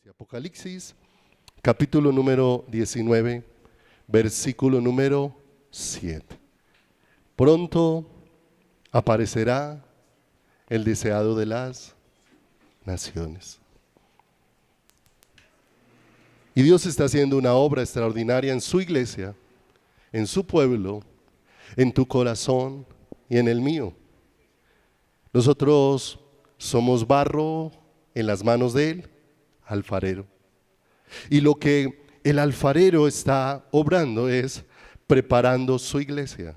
Apocalipsis, capítulo número 19, versículo número 7. Pronto aparecerá el deseado de las naciones. Y Dios está haciendo una obra extraordinaria en su iglesia, en su pueblo, en tu corazón y en el mío. Nosotros somos barro en las manos del alfarero. Y lo que el alfarero está obrando es preparando su iglesia,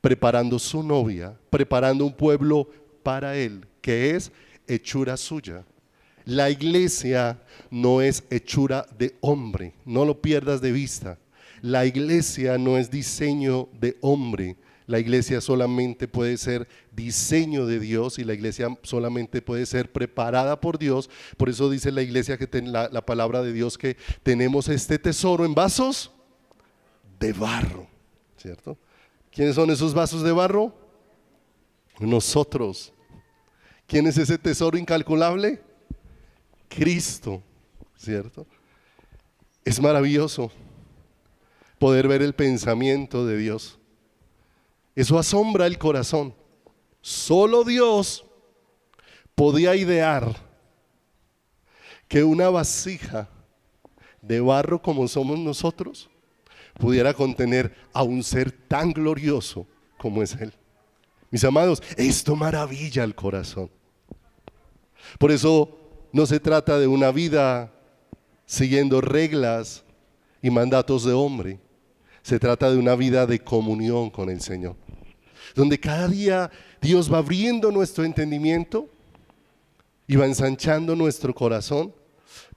preparando su novia, preparando un pueblo para él, que es hechura suya. La iglesia no es hechura de hombre, no lo pierdas de vista. La iglesia no es diseño de hombre. La iglesia solamente puede ser diseño de Dios y la iglesia solamente puede ser preparada por Dios. Por eso dice la iglesia que la palabra de Dios que tenemos este tesoro en vasos de barro, ¿cierto? ¿Quiénes son esos vasos de barro? Nosotros. ¿Quién es ese tesoro incalculable? Cristo, ¿cierto? Es maravilloso poder ver el pensamiento de Dios. Eso asombra el corazón. Solo Dios podía idear que una vasija de barro como somos nosotros pudiera contener a un ser tan glorioso como es Él. Mis amados, esto maravilla el corazón. Por eso no se trata de una vida siguiendo reglas y mandatos de hombre. Se trata de una vida de comunión con el Señor, donde cada día Dios va abriendo nuestro entendimiento y va ensanchando nuestro corazón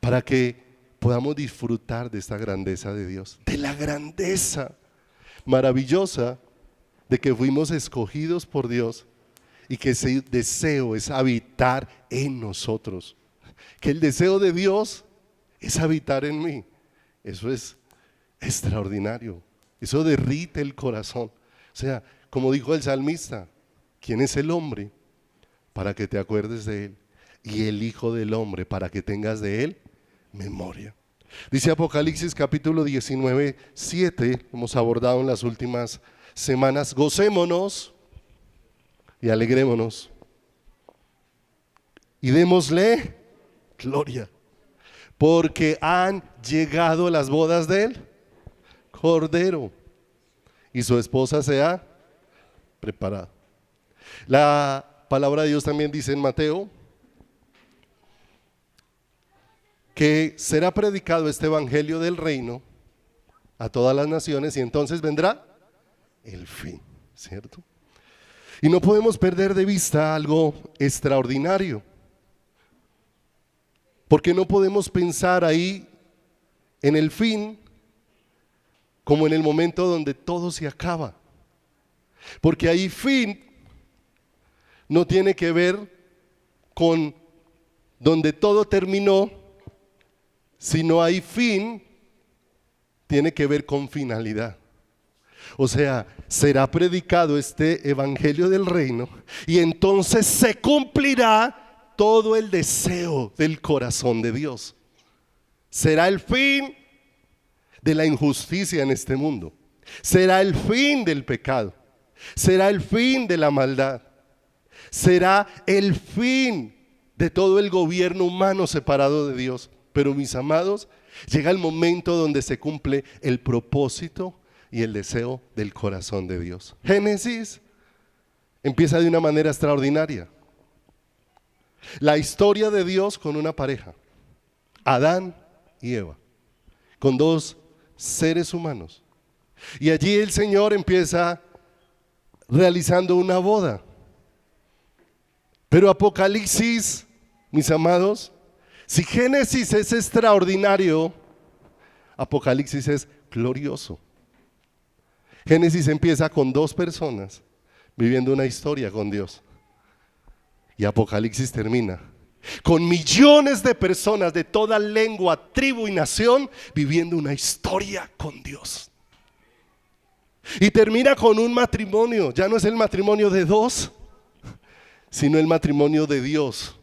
para que podamos disfrutar de esta grandeza de Dios, de la grandeza maravillosa de que fuimos escogidos por Dios y que ese deseo es habitar en nosotros, que el deseo de Dios es habitar en mí. Eso es extraordinario. Eso derrite el corazón. O sea, como dijo el salmista, ¿quién es el hombre para que te acuerdes de él? Y el Hijo del hombre para que tengas de él memoria. Dice Apocalipsis capítulo 19, 7, hemos abordado en las últimas semanas, gocémonos y alegrémonos y démosle gloria, porque han llegado las bodas de él. Cordero, y su esposa se ha preparado. La palabra de Dios también dice en Mateo que será predicado este evangelio del reino a todas las naciones y entonces vendrá el fin, ¿cierto? Y no podemos perder de vista algo extraordinario, porque no podemos pensar ahí en el fin como en el momento donde todo se acaba, porque ahí fin no tiene que ver con donde todo terminó, sino ahí fin tiene que ver con finalidad. O sea, será predicado este evangelio del reino y entonces se cumplirá todo el deseo del corazón de Dios. Será el fin de la injusticia en este mundo. Será el fin del pecado. Será el fin de la maldad. Será el fin de todo el gobierno humano separado de Dios. Pero mis amados, llega el momento donde se cumple el propósito y el deseo del corazón de Dios. Génesis empieza de una manera extraordinaria. La historia de Dios con una pareja, Adán y Eva, con dos seres humanos. Y allí el Señor empieza realizando una boda. Pero Apocalipsis, mis amados, si Génesis es extraordinario, Apocalipsis es glorioso. Génesis empieza con dos personas viviendo una historia con Dios. Y Apocalipsis termina con millones de personas de toda lengua, tribu y nación viviendo una historia con Dios. Y termina con un matrimonio. Ya no es el matrimonio de dos, sino el matrimonio de Dios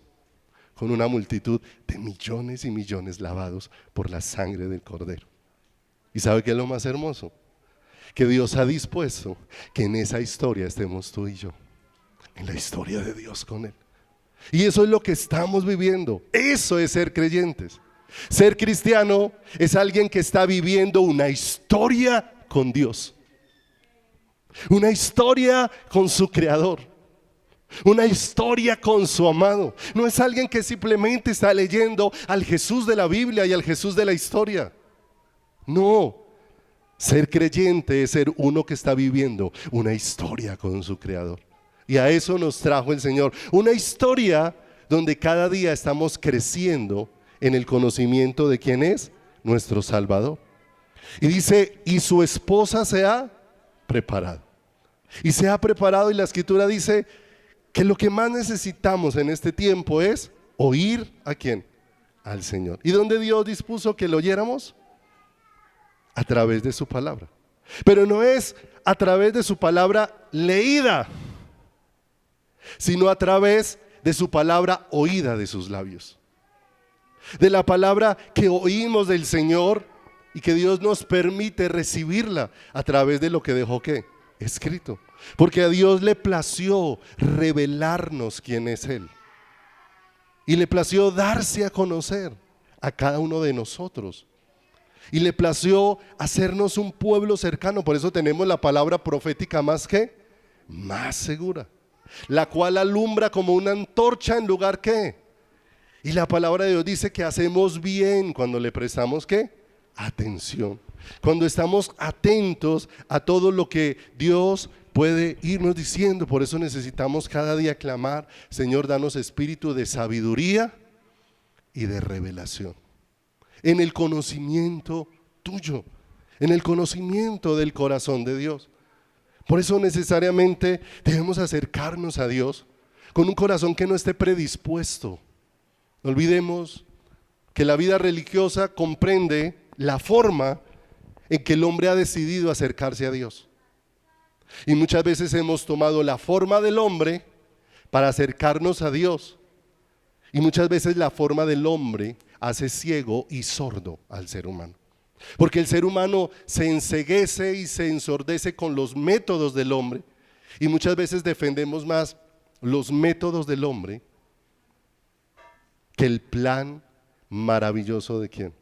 con una multitud de millones y millones lavados por la sangre del Cordero. ¿Y sabe qué es lo más hermoso? Que Dios ha dispuesto que en esa historia estemos tú y yo, en la historia de Dios con Él. Y eso es lo que estamos viviendo. Eso es ser creyentes. Ser cristiano es alguien que está viviendo una historia con Dios, una historia con su Creador, una historia con su amado. No es alguien que simplemente está leyendo al Jesús de la Biblia y al Jesús de la historia. No, ser creyente es ser uno que está viviendo una historia con su Creador. Y a eso nos trajo el Señor, una historia donde cada día estamos creciendo en el conocimiento de quién es nuestro Salvador. Y dice, y su esposa se ha preparado. Y se ha preparado, y la Escritura dice que lo que más necesitamos en este tiempo es oír ¿a quién? Al Señor. ¿Y dónde Dios dispuso que lo oyéramos? A través de su palabra. Pero no es a través de su palabra leída, sino a través de su palabra oída de sus labios. De la palabra que oímos del Señor y que Dios nos permite recibirla a través de lo que dejó ¿qué? Escrito. Porque a Dios le plació revelarnos quién es Él. Y le plació darse a conocer a cada uno de nosotros. Y le plació hacernos un pueblo cercano. Por eso tenemos la palabra profética más segura, la cual alumbra como una antorcha en lugar ¿qué? Y la palabra de Dios dice que hacemos bien cuando le prestamos ¿qué? Atención. Cuando estamos atentos a todo lo que Dios puede irnos diciendo. Por eso necesitamos cada día clamar: Señor, danos espíritu de sabiduría y de revelación, en el conocimiento tuyo, en el conocimiento del corazón de Dios. Por eso necesariamente debemos acercarnos a Dios con un corazón que no esté predispuesto. No olvidemos que la vida religiosa comprende la forma en que el hombre ha decidido acercarse a Dios. Y muchas veces hemos tomado la forma del hombre para acercarnos a Dios. Y muchas veces la forma del hombre hace ciego y sordo al ser humano. Porque el ser humano se enceguece y se ensordece con los métodos del hombre. Y muchas veces defendemos más los métodos del hombre que el plan maravilloso de ¿quién?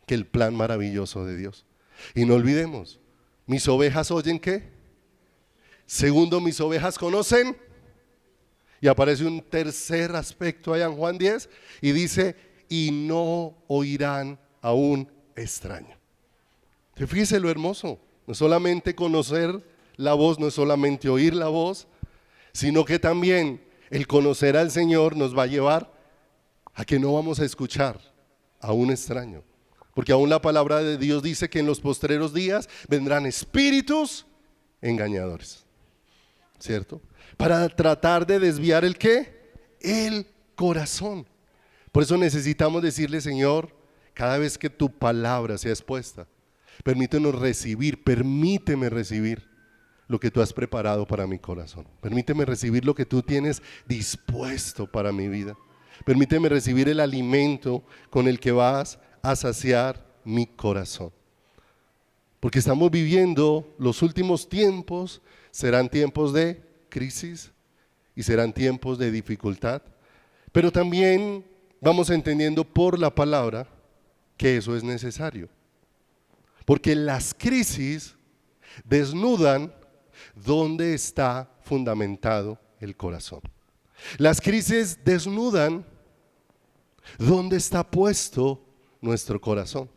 Que el plan maravilloso de Dios. Y no olvidemos, mis ovejas oyen ¿qué? Segundo, mis ovejas conocen. Y aparece un tercer aspecto allá en Juan 10 y dice, y no oirán a un extraño. Fíjese lo hermoso, no es solamente conocer la voz, no es solamente oír la voz, sino que también el conocer al Señor nos va a llevar a que no vamos a escuchar a un extraño. Porque aún la palabra de Dios dice que en los postreros días vendrán espíritus engañadores, ¿cierto? Para tratar de desviar ¿el qué? El corazón. Por eso necesitamos decirle: Señor, cada vez que tu palabra sea expuesta, permíteme recibir lo que tú has preparado para mi corazón. Permíteme recibir lo que tú tienes dispuesto para mi vida. Permíteme recibir el alimento con el que vas a saciar mi corazón. Porque estamos viviendo los últimos tiempos, serán tiempos de crisis y serán tiempos de dificultad, pero también vamos entendiendo por la palabra que eso es necesario, porque las crisis desnudan dónde está fundamentado el corazón. Las crisis desnudan dónde está puesto nuestro corazón.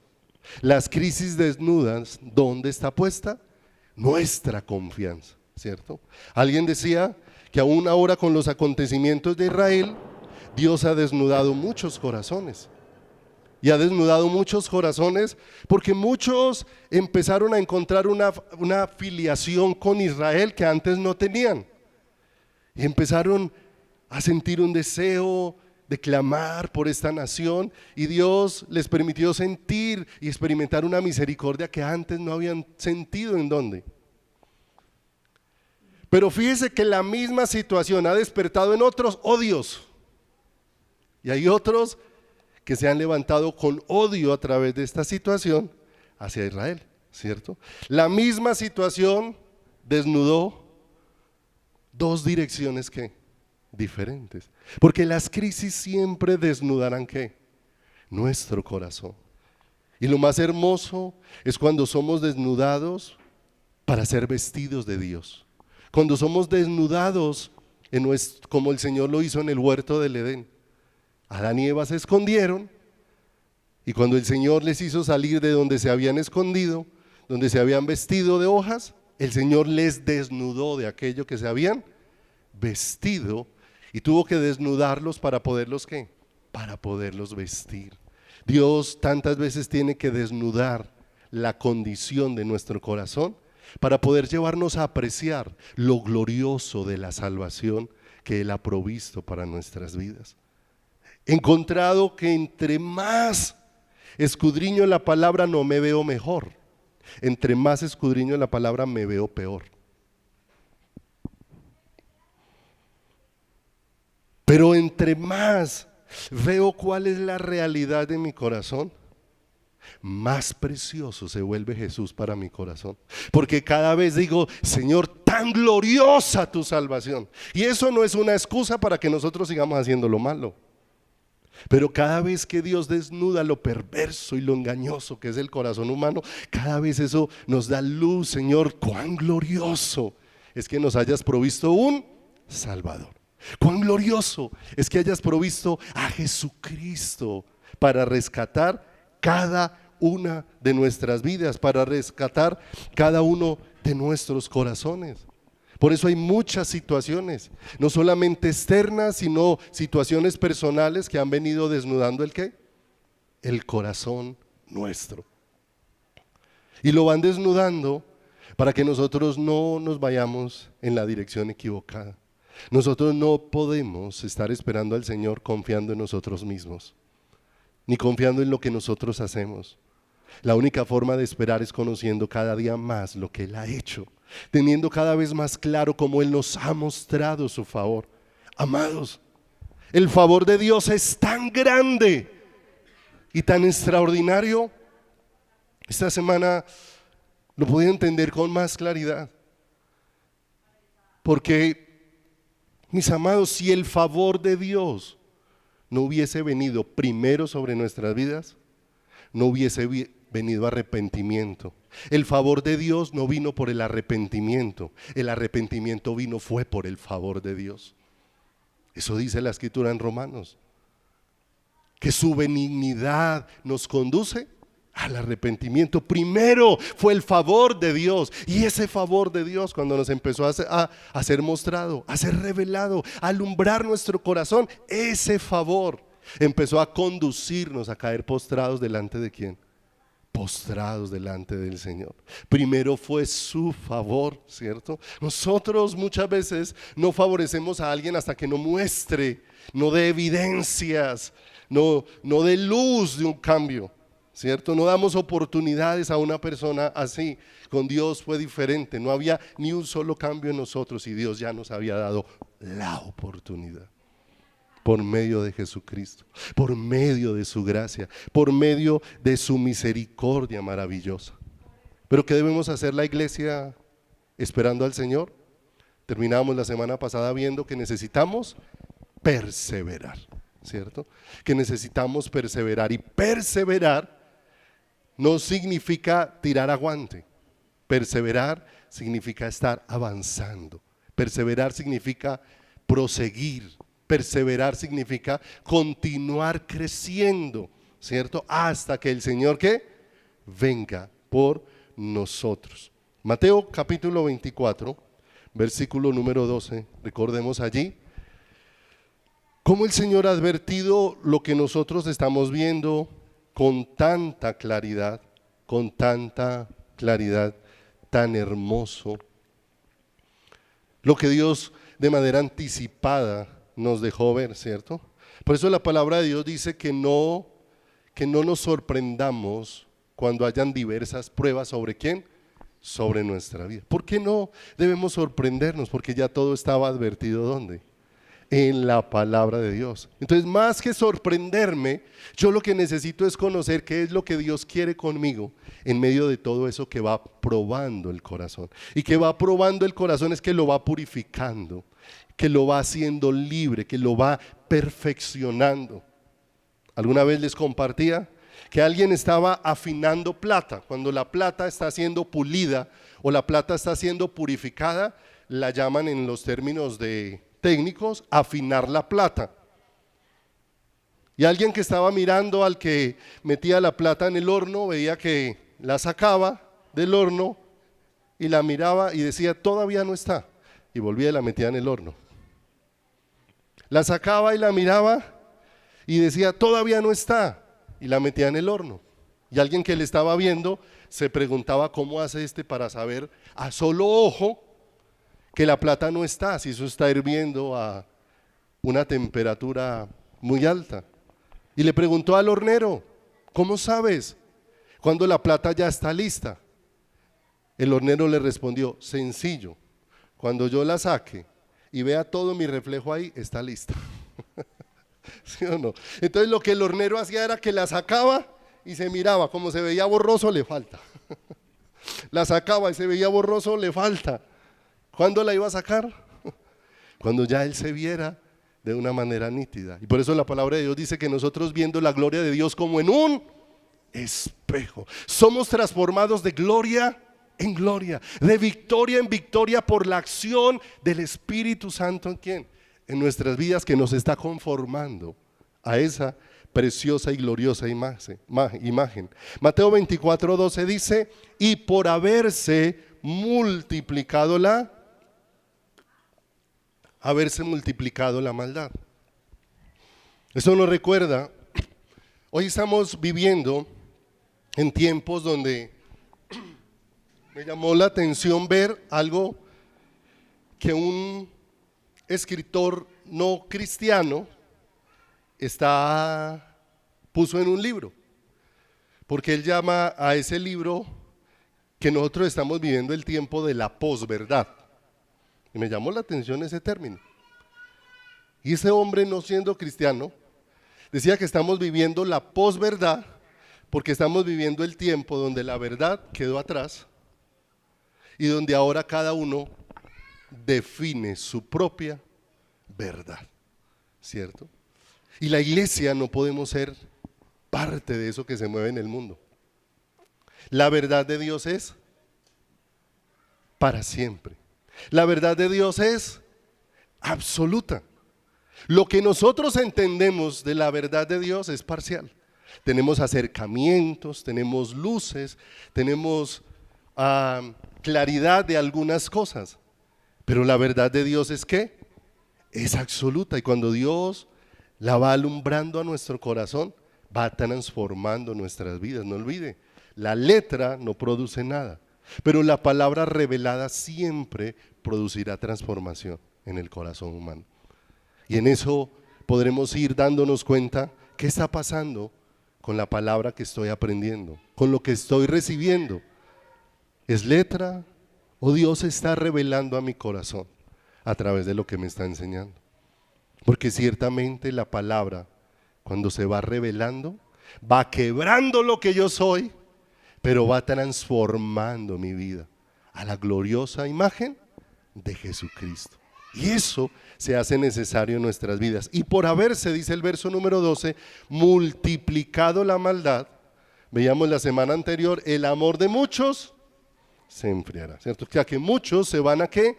Las crisis desnudan dónde está puesta nuestra confianza, ¿cierto? Alguien decía que aún ahora con los acontecimientos de Israel, Dios ha desnudado muchos corazones. Y ha desnudado muchos corazones porque muchos empezaron a encontrar una filiación con Israel que antes no tenían. Y empezaron a sentir un deseo de clamar por esta nación, y Dios les permitió sentir y experimentar una misericordia que antes no habían sentido. ¿En dónde? Pero fíjese que la misma situación ha despertado en otros odios. Y hay otros que se han levantado con odio a través de esta situación hacia Israel, ¿cierto? La misma situación desnudó dos direcciones que diferentes, porque las crisis siempre desnudarán ¿qué? Nuestro corazón. Y lo más hermoso es cuando somos desnudados para ser vestidos de Dios. Cuando somos desnudados como el Señor lo hizo en el huerto del Edén. Adán y Eva se escondieron y cuando el Señor les hizo salir de donde se habían escondido, donde se habían vestido de hojas, el Señor les desnudó de aquello que se habían vestido y tuvo que desnudarlos para poderlos ¿qué? Para poderlos vestir. Dios tantas veces tiene que desnudar la condición de nuestro corazón para poder llevarnos a apreciar lo glorioso de la salvación que Él ha provisto para nuestras vidas. He encontrado que entre más escudriño la palabra no me veo mejor, entre más escudriño la palabra me veo peor. Pero entre más veo cuál es la realidad de mi corazón, más precioso se vuelve Jesús para mi corazón. Porque cada vez digo, Señor, tan gloriosa tu salvación. Y eso no es una excusa para que nosotros sigamos haciendo lo malo. Pero cada vez que Dios desnuda lo perverso y lo engañoso que es el corazón humano, cada vez eso nos da luz, Señor, cuán glorioso es que nos hayas provisto un Salvador. Cuán glorioso es que hayas provisto a Jesucristo para rescatar cada una de nuestras vidas, para rescatar cada uno de nuestros corazones. Por eso hay muchas situaciones, no solamente externas, sino situaciones personales que han venido desnudando el ¿qué? El corazón nuestro. Y lo van desnudando para que nosotros no nos vayamos en la dirección equivocada. Nosotros no podemos estar esperando al Señor confiando en nosotros mismos, ni confiando en lo que nosotros hacemos. La única forma de esperar es conociendo cada día más lo que Él ha hecho, teniendo cada vez más claro cómo Él nos ha mostrado su favor. Amados, el favor de Dios es tan grande y tan extraordinario. Esta semana lo pude entender con más claridad, porque mis amados, si el favor de Dios no hubiese venido primero sobre nuestras vidas, no hubiese venido arrepentimiento. El favor de Dios no vino por el arrepentimiento fue por el favor de Dios. Eso dice la Escritura en Romanos, que su benignidad nos conduce al arrepentimiento. Primero fue el favor de Dios, y ese favor de Dios, cuando nos empezó a ser mostrado, a ser revelado, a alumbrar nuestro corazón, ese favor empezó a conducirnos a caer postrados delante de ¿quién? Postrados delante del Señor. Primero fue su favor, ¿cierto? Nosotros muchas veces no favorecemos a alguien hasta que no muestre, no dé evidencias, no dé luz de un cambio, ¿cierto? No damos oportunidades a una persona así. Con Dios fue diferente, no había ni un solo cambio en nosotros y Dios ya nos había dado la oportunidad. Por medio de Jesucristo, por medio de su gracia, por medio de su misericordia maravillosa. Pero ¿qué debemos hacer la iglesia esperando al Señor? Terminamos la semana pasada viendo que necesitamos perseverar, ¿cierto? Que necesitamos perseverar, y perseverar no significa tirar aguante. Perseverar significa estar avanzando. Perseverar significa proseguir. Perseverar significa continuar creciendo, ¿cierto? Hasta que el Señor ¿qué? Venga por nosotros. Mateo capítulo 24, versículo número 12. Recordemos allí cómo el Señor ha advertido lo que nosotros estamos viendo con tanta claridad, tan hermoso. Lo que Dios de manera anticipada nos dejó ver, ¿cierto? Por eso la palabra de Dios dice que no nos sorprendamos cuando hayan diversas pruebas. ¿Sobre quién? Sobre nuestra vida. ¿Por qué no debemos sorprendernos? Porque ya todo estaba advertido, ¿dónde? en la palabra de Dios. Entonces, más que sorprenderme, yo lo que necesito es conocer qué es lo que Dios quiere conmigo en medio de todo eso que va probando el corazón. Y que va probando el corazón es que lo va purificando, que lo va haciendo libre, que lo va perfeccionando. Alguna vez les compartía que alguien estaba afinando plata. Cuando la plata está siendo pulida o la plata está siendo purificada, la llaman en los términos de técnicos afinar la plata. Y alguien que estaba mirando al que metía la plata en el horno veía que la sacaba del horno y la miraba y decía todavía no está, y volvía y la metía en el horno. La sacaba y la miraba y decía todavía no está, y la metía en el horno. Y alguien que le estaba viendo se preguntaba cómo hace para saber a solo ojo que la plata no está, si eso está hirviendo a una temperatura muy alta. Y le preguntó al hornero, ¿cómo sabes cuando la plata ya está lista? El hornero le respondió, sencillo, cuando yo la saque y vea todo mi reflejo ahí, está lista. ¿Sí o no? Entonces lo que el hornero hacía era que la sacaba y se miraba, como se veía borroso, le falta. La sacaba y se veía borroso, le falta. ¿Cuándo la iba a sacar? Cuando ya él se viera de una manera nítida. Y por eso la palabra de Dios dice que nosotros viendo la gloria de Dios como en un espejo, somos transformados de gloria en gloria, de victoria en victoria por la acción del Espíritu Santo. ¿En quién? En nuestras vidas, que nos está conformando a esa preciosa y gloriosa imagen. Mateo 24:12 dice, y por haberse multiplicado la maldad. Eso nos recuerda, hoy estamos viviendo en tiempos donde me llamó la atención ver algo que un escritor no cristiano puso en un libro, porque él llama a ese libro que nosotros estamos viviendo el tiempo de la posverdad. Y me llamó la atención ese término. Y ese hombre, no siendo cristiano, decía que estamos viviendo la posverdad porque estamos viviendo el tiempo donde la verdad quedó atrás y donde ahora cada uno define su propia verdad, ¿cierto? Y la iglesia no podemos ser parte de eso que se mueve en el mundo. La verdad de Dios es para siempre. La verdad de Dios es absoluta. Lo que nosotros entendemos de la verdad de Dios es parcial. Tenemos acercamientos, tenemos luces, tenemos claridad de algunas cosas, pero la verdad de Dios es ¿qué? Es absoluta, y cuando Dios la va alumbrando a nuestro corazón, va transformando nuestras vidas. No olvide, la letra no produce nada, pero la palabra revelada siempre producirá transformación en el corazón humano. Y en eso podremos ir dándonos cuenta qué está pasando con la palabra que estoy aprendiendo, con lo que estoy recibiendo. ¿Es letra o Dios está revelando a mi corazón a través de lo que me está enseñando? Porque ciertamente la palabra, cuando se va revelando, va quebrando lo que yo soy, pero va transformando mi vida a la gloriosa imagen de Jesucristo. Y eso se hace necesario en nuestras vidas. Y por haberse, dice el verso número 12, multiplicado la maldad, veíamos la semana anterior, el amor de muchos se enfriará, ¿cierto? O sea que muchos se van a ¿qué?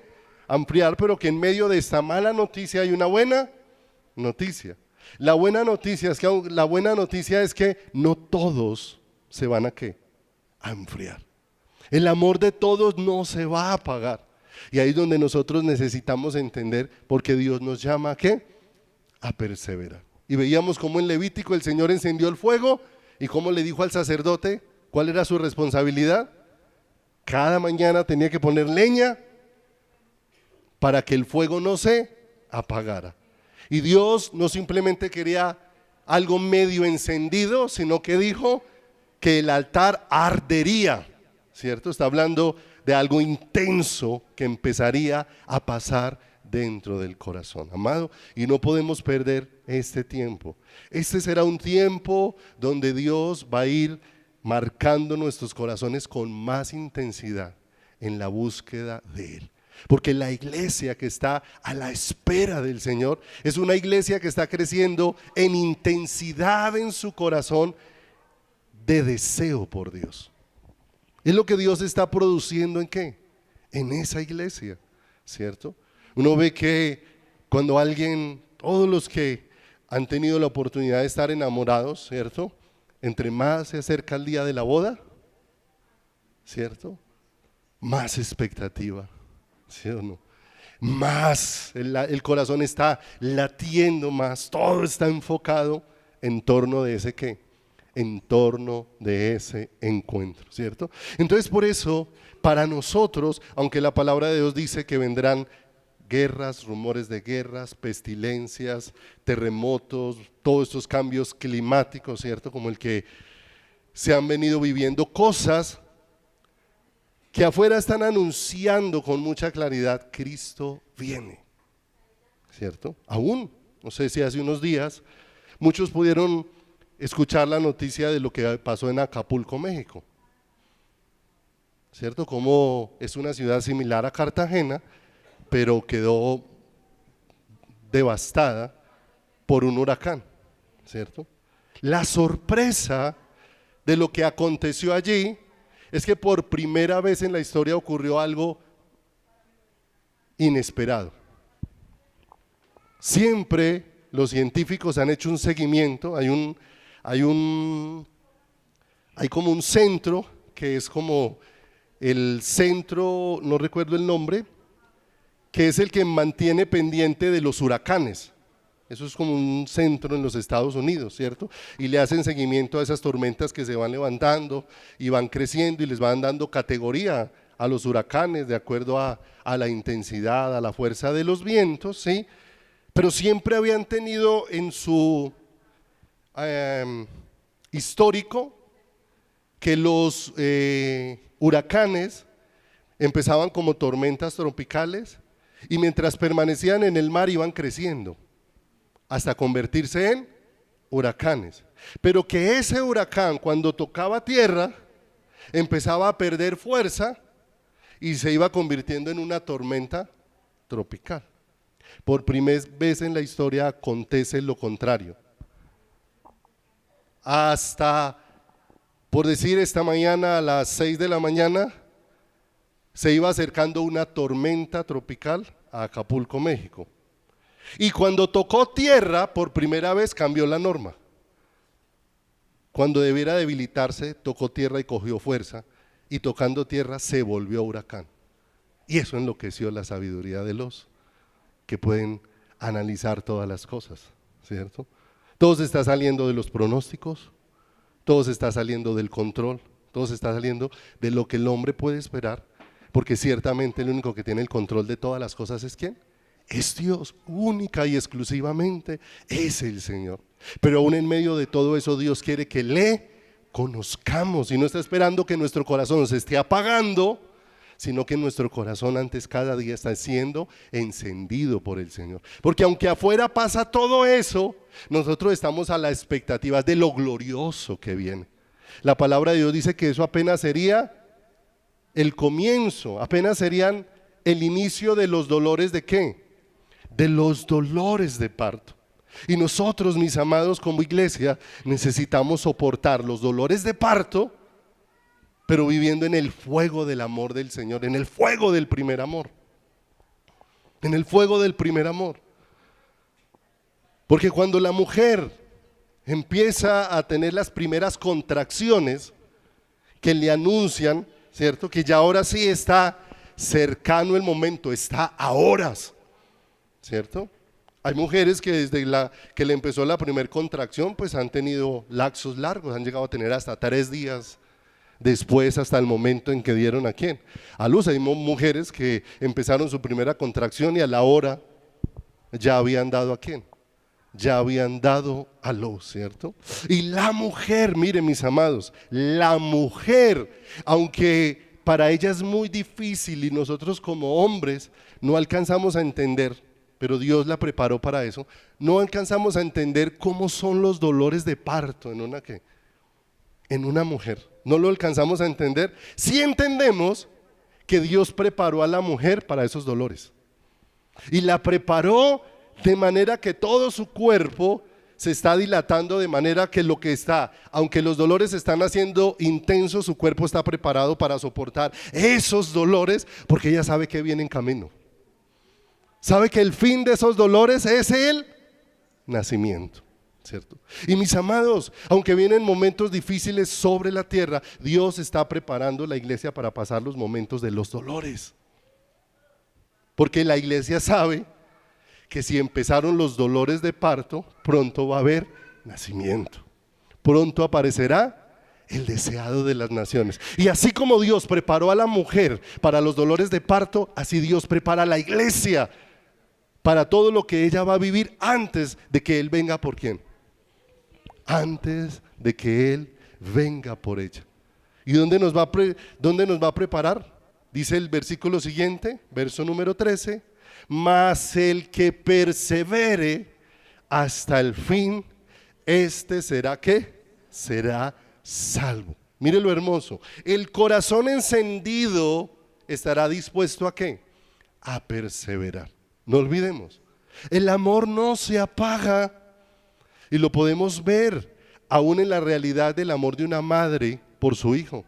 A enfriar, pero que en medio de esta mala noticia hay una buena noticia. La buena noticia es que no todos se van a ¿qué? A enfriar. El amor de todos no se va a apagar. Y ahí es donde nosotros necesitamos entender, porque Dios nos llama ¿a qué? A perseverar. Y veíamos cómo en Levítico el Señor encendió el fuego y cómo le dijo al sacerdote cuál era su responsabilidad. Cada mañana tenía que poner leña para que el fuego no se apagara. Y Dios no simplemente quería algo medio encendido, sino que dijo que el altar ardería, ¿cierto? Está hablando de algo intenso que empezaría a pasar dentro del corazón, amado, y no podemos perder este tiempo. Este será un tiempo donde Dios va a ir marcando nuestros corazones con más intensidad en la búsqueda de Él. Porque la iglesia que está a la espera del Señor es una iglesia que está creciendo en intensidad en su corazón de deseo por Dios. Es lo que Dios está produciendo ¿en qué? En esa iglesia, ¿cierto? Uno ve que cuando alguien, todos los que han tenido la oportunidad de estar enamorados, ¿cierto? Entre más se acerca el día de la boda, ¿cierto? Más expectativa, ¿sí o no? Más el corazón está latiendo más, todo está enfocado en torno de ese ¿qué? En torno de ese encuentro, ¿cierto? Entonces por eso, para nosotros, aunque la palabra de Dios dice que vendrán guerras, rumores de guerras, pestilencias, terremotos, todos estos cambios climáticos, ¿cierto? Como el que se han venido viviendo, cosas que afuera están anunciando con mucha claridad, Cristo viene, ¿cierto? Aún, no sé si hace unos días, muchos pudieron escuchar la noticia de lo que pasó en Acapulco, México, ¿cierto? Como es una ciudad similar a Cartagena, pero quedó devastada por un huracán, ¿cierto? La sorpresa de lo que aconteció allí es que por primera vez en la historia ocurrió algo inesperado. Siempre los científicos han hecho un seguimiento, hay como un centro que es como el centro, no recuerdo el nombre, que es el que mantiene pendiente de los huracanes. Eso es como un centro en los Estados Unidos, ¿cierto? Y le hacen seguimiento a esas tormentas que se van levantando y van creciendo y les van dando categoría a los huracanes de acuerdo a la intensidad, a la fuerza de los vientos, ¿sí? Pero siempre habían tenido en su histórico que los huracanes empezaban como tormentas tropicales y mientras permanecían en el mar iban creciendo hasta convertirse en huracanes, pero que ese huracán cuando tocaba tierra empezaba a perder fuerza y se iba convirtiendo en una tormenta tropical. Por primera vez en la historia acontece lo contrario. Hasta, por decir, esta mañana a las 6 de la mañana se iba acercando una tormenta tropical a Acapulco, México. Y cuando tocó tierra, por primera vez cambió la norma. Cuando debiera debilitarse, tocó tierra y cogió fuerza, y tocando tierra se volvió huracán. Y eso enloqueció la sabiduría de los que pueden analizar todas las cosas, ¿cierto? Todo se está saliendo de los pronósticos, todo se está saliendo del control, todo se está saliendo de lo que el hombre puede esperar, porque ciertamente el único que tiene el control de todas las cosas es ¿quién? Es Dios, única y exclusivamente es el Señor. Pero aún en medio de todo eso Dios quiere que le conozcamos y no está esperando que nuestro corazón se esté apagando, sino que nuestro corazón antes cada día está siendo encendido por el Señor. Porque aunque afuera pasa todo eso, nosotros estamos a la expectativa de lo glorioso que viene. La palabra de Dios dice que eso apenas sería el comienzo, apenas serían el inicio de los dolores ¿de qué? De los dolores de parto. Y nosotros, mis amados, como iglesia, necesitamos soportar los dolores de parto, pero viviendo en el fuego del amor del Señor, en el fuego del primer amor. En el fuego del primer amor. Porque cuando la mujer empieza a tener las primeras contracciones que le anuncian, ¿cierto? Que ya ahora sí está cercano el momento, está a horas, ¿cierto? Hay mujeres que desde que le empezó la primer contracción, pues han tenido lapsos largos, han llegado a tener hasta 3 días después, hasta el momento en que dieron ¿a quién? A luz. Hay mujeres que empezaron su primera contracción y a la hora ya habían dado ¿a quién? Ya habían dado a luz, ¿cierto? Y la mujer, miren mis amados, la mujer, aunque para ella es muy difícil y nosotros como hombres no alcanzamos a entender, pero Dios la preparó para eso, no alcanzamos a entender cómo son los dolores de parto en una mujer. No lo alcanzamos a entender. Sí entendemos que Dios preparó a la mujer para esos dolores. Y la preparó de manera que todo su cuerpo se está dilatando, de manera que aunque los dolores están haciendo intensos, su cuerpo está preparado para soportar esos dolores, porque ella sabe que viene en camino. Sabe que el fin de esos dolores es el nacimiento, ¿cierto? Y mis amados, aunque vienen momentos difíciles sobre la tierra, Dios está preparando la iglesia para pasar los momentos de los dolores. Porque la iglesia sabe que si empezaron los dolores de parto, pronto va a haber nacimiento. Pronto aparecerá el deseado de las naciones. Y así como Dios preparó a la mujer para los dolores de parto, así Dios prepara a la iglesia para todo lo que ella va a vivir antes de que Él venga por quién. Antes de que Él venga por ella. ¿Y dónde nos va a preparar? Dice el versículo siguiente, verso número 13. Mas el que persevere hasta el fin, este será ¿qué? Será salvo. Mire lo hermoso. El corazón encendido estará dispuesto ¿a qué? A perseverar. No olvidemos, el amor no se apaga y lo podemos ver aún en la realidad del amor de una madre por su hijo,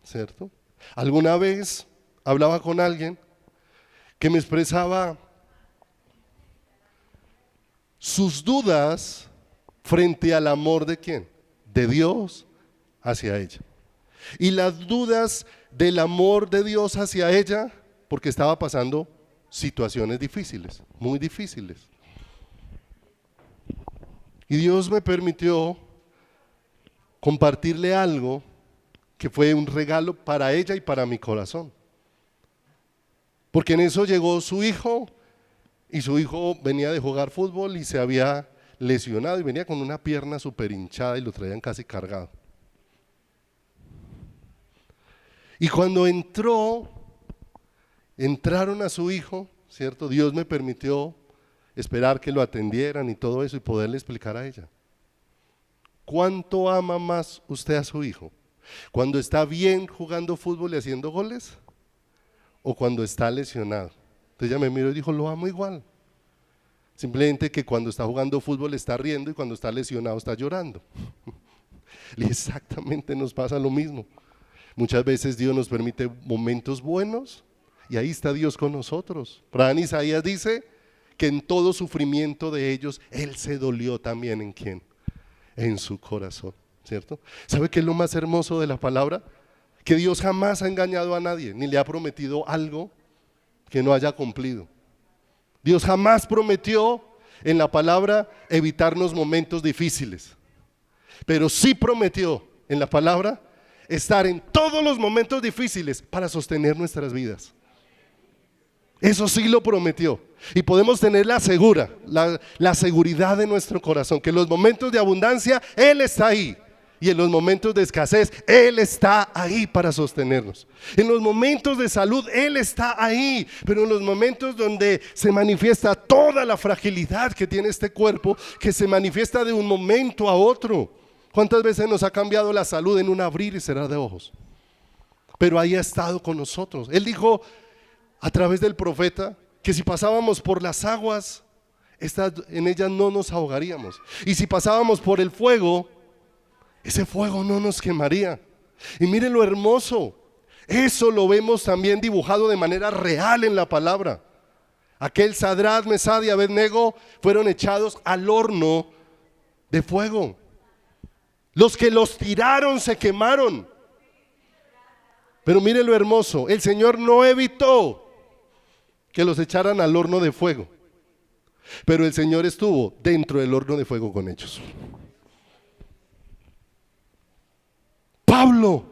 ¿cierto? Alguna vez hablaba con alguien que me expresaba sus dudas frente al amor de ¿quién? De Dios hacia ella. Y las dudas del amor de Dios hacia ella porque estaba pasando situaciones difíciles, muy difíciles. Y Dios me permitió compartirle algo que fue un regalo para ella y para mi corazón. Porque en eso llegó su hijo, y su hijo venía de jugar fútbol y se había lesionado y venía con una pierna súper hinchada y lo traían casi cargado. Y cuando entraron a su hijo, ¿cierto? Dios me permitió esperar que lo atendieran y todo eso y poderle explicar a ella. ¿Cuánto ama más usted a su hijo? ¿Cuando está bien jugando fútbol y haciendo goles? ¿O cuando está lesionado? Entonces ella me miró y dijo, lo amo igual. Simplemente que cuando está jugando fútbol está riendo y cuando está lesionado está llorando. Y exactamente nos pasa lo mismo. Muchas veces Dios nos permite momentos buenos y ahí está Dios con nosotros. Abraham Isaías dice que en todo sufrimiento de ellos, Él se dolió también ¿en quién? En su corazón, ¿cierto? ¿Sabe qué es lo más hermoso de la palabra? Que Dios jamás ha engañado a nadie, ni le ha prometido algo que no haya cumplido. Dios jamás prometió en la palabra evitarnos momentos difíciles, pero sí prometió en la palabra estar en todos los momentos difíciles para sostener nuestras vidas. Eso sí lo prometió. Y podemos tener la seguridad de nuestro corazón, que en los momentos de abundancia Él está ahí. Y en los momentos de escasez, Él está ahí para sostenernos. En los momentos de salud, Él está ahí. Pero en los momentos donde se manifiesta toda la fragilidad que tiene este cuerpo, que se manifiesta de un momento a otro. ¿Cuántas veces nos ha cambiado la salud en un abrir y cerrar de ojos? Pero ahí ha estado con nosotros. Él dijo a través del profeta que si pasábamos por las aguas, en ellas no nos ahogaríamos. Y si pasábamos por el fuego, ese fuego no nos quemaría. Y mire lo hermoso, eso lo vemos también dibujado de manera real en la palabra. Aquel Sadrach, Mesach y Abednego fueron echados al horno de fuego. Los que los tiraron se quemaron. Pero mire lo hermoso, el Señor no evitó que los echaran al horno de fuego, pero el Señor estuvo dentro del horno de fuego con ellos. Pablo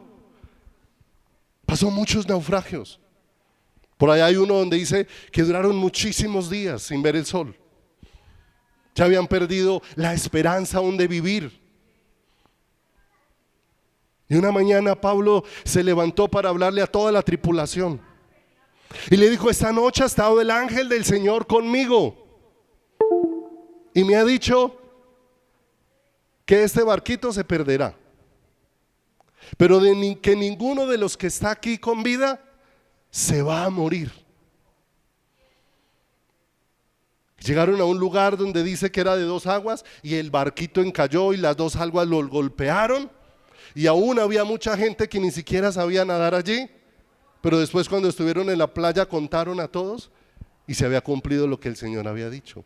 pasó muchos naufragios. Por allá hay uno donde dice que duraron muchísimos días sin ver el sol. Ya habían perdido la esperanza aún de vivir. Y una mañana Pablo se levantó para hablarle a toda la tripulación. Y le dijo: esta noche ha estado el ángel del Señor conmigo. Y me ha dicho que este barquito se perderá. Pero que ninguno de los que está aquí con vida se va a morir. Llegaron a un lugar donde dice que era de 2 aguas y el barquito encalló y las 2 aguas lo golpearon. Y aún había mucha gente que ni siquiera sabía nadar allí. Pero después, cuando estuvieron en la playa, contaron a todos y se había cumplido lo que el Señor había dicho.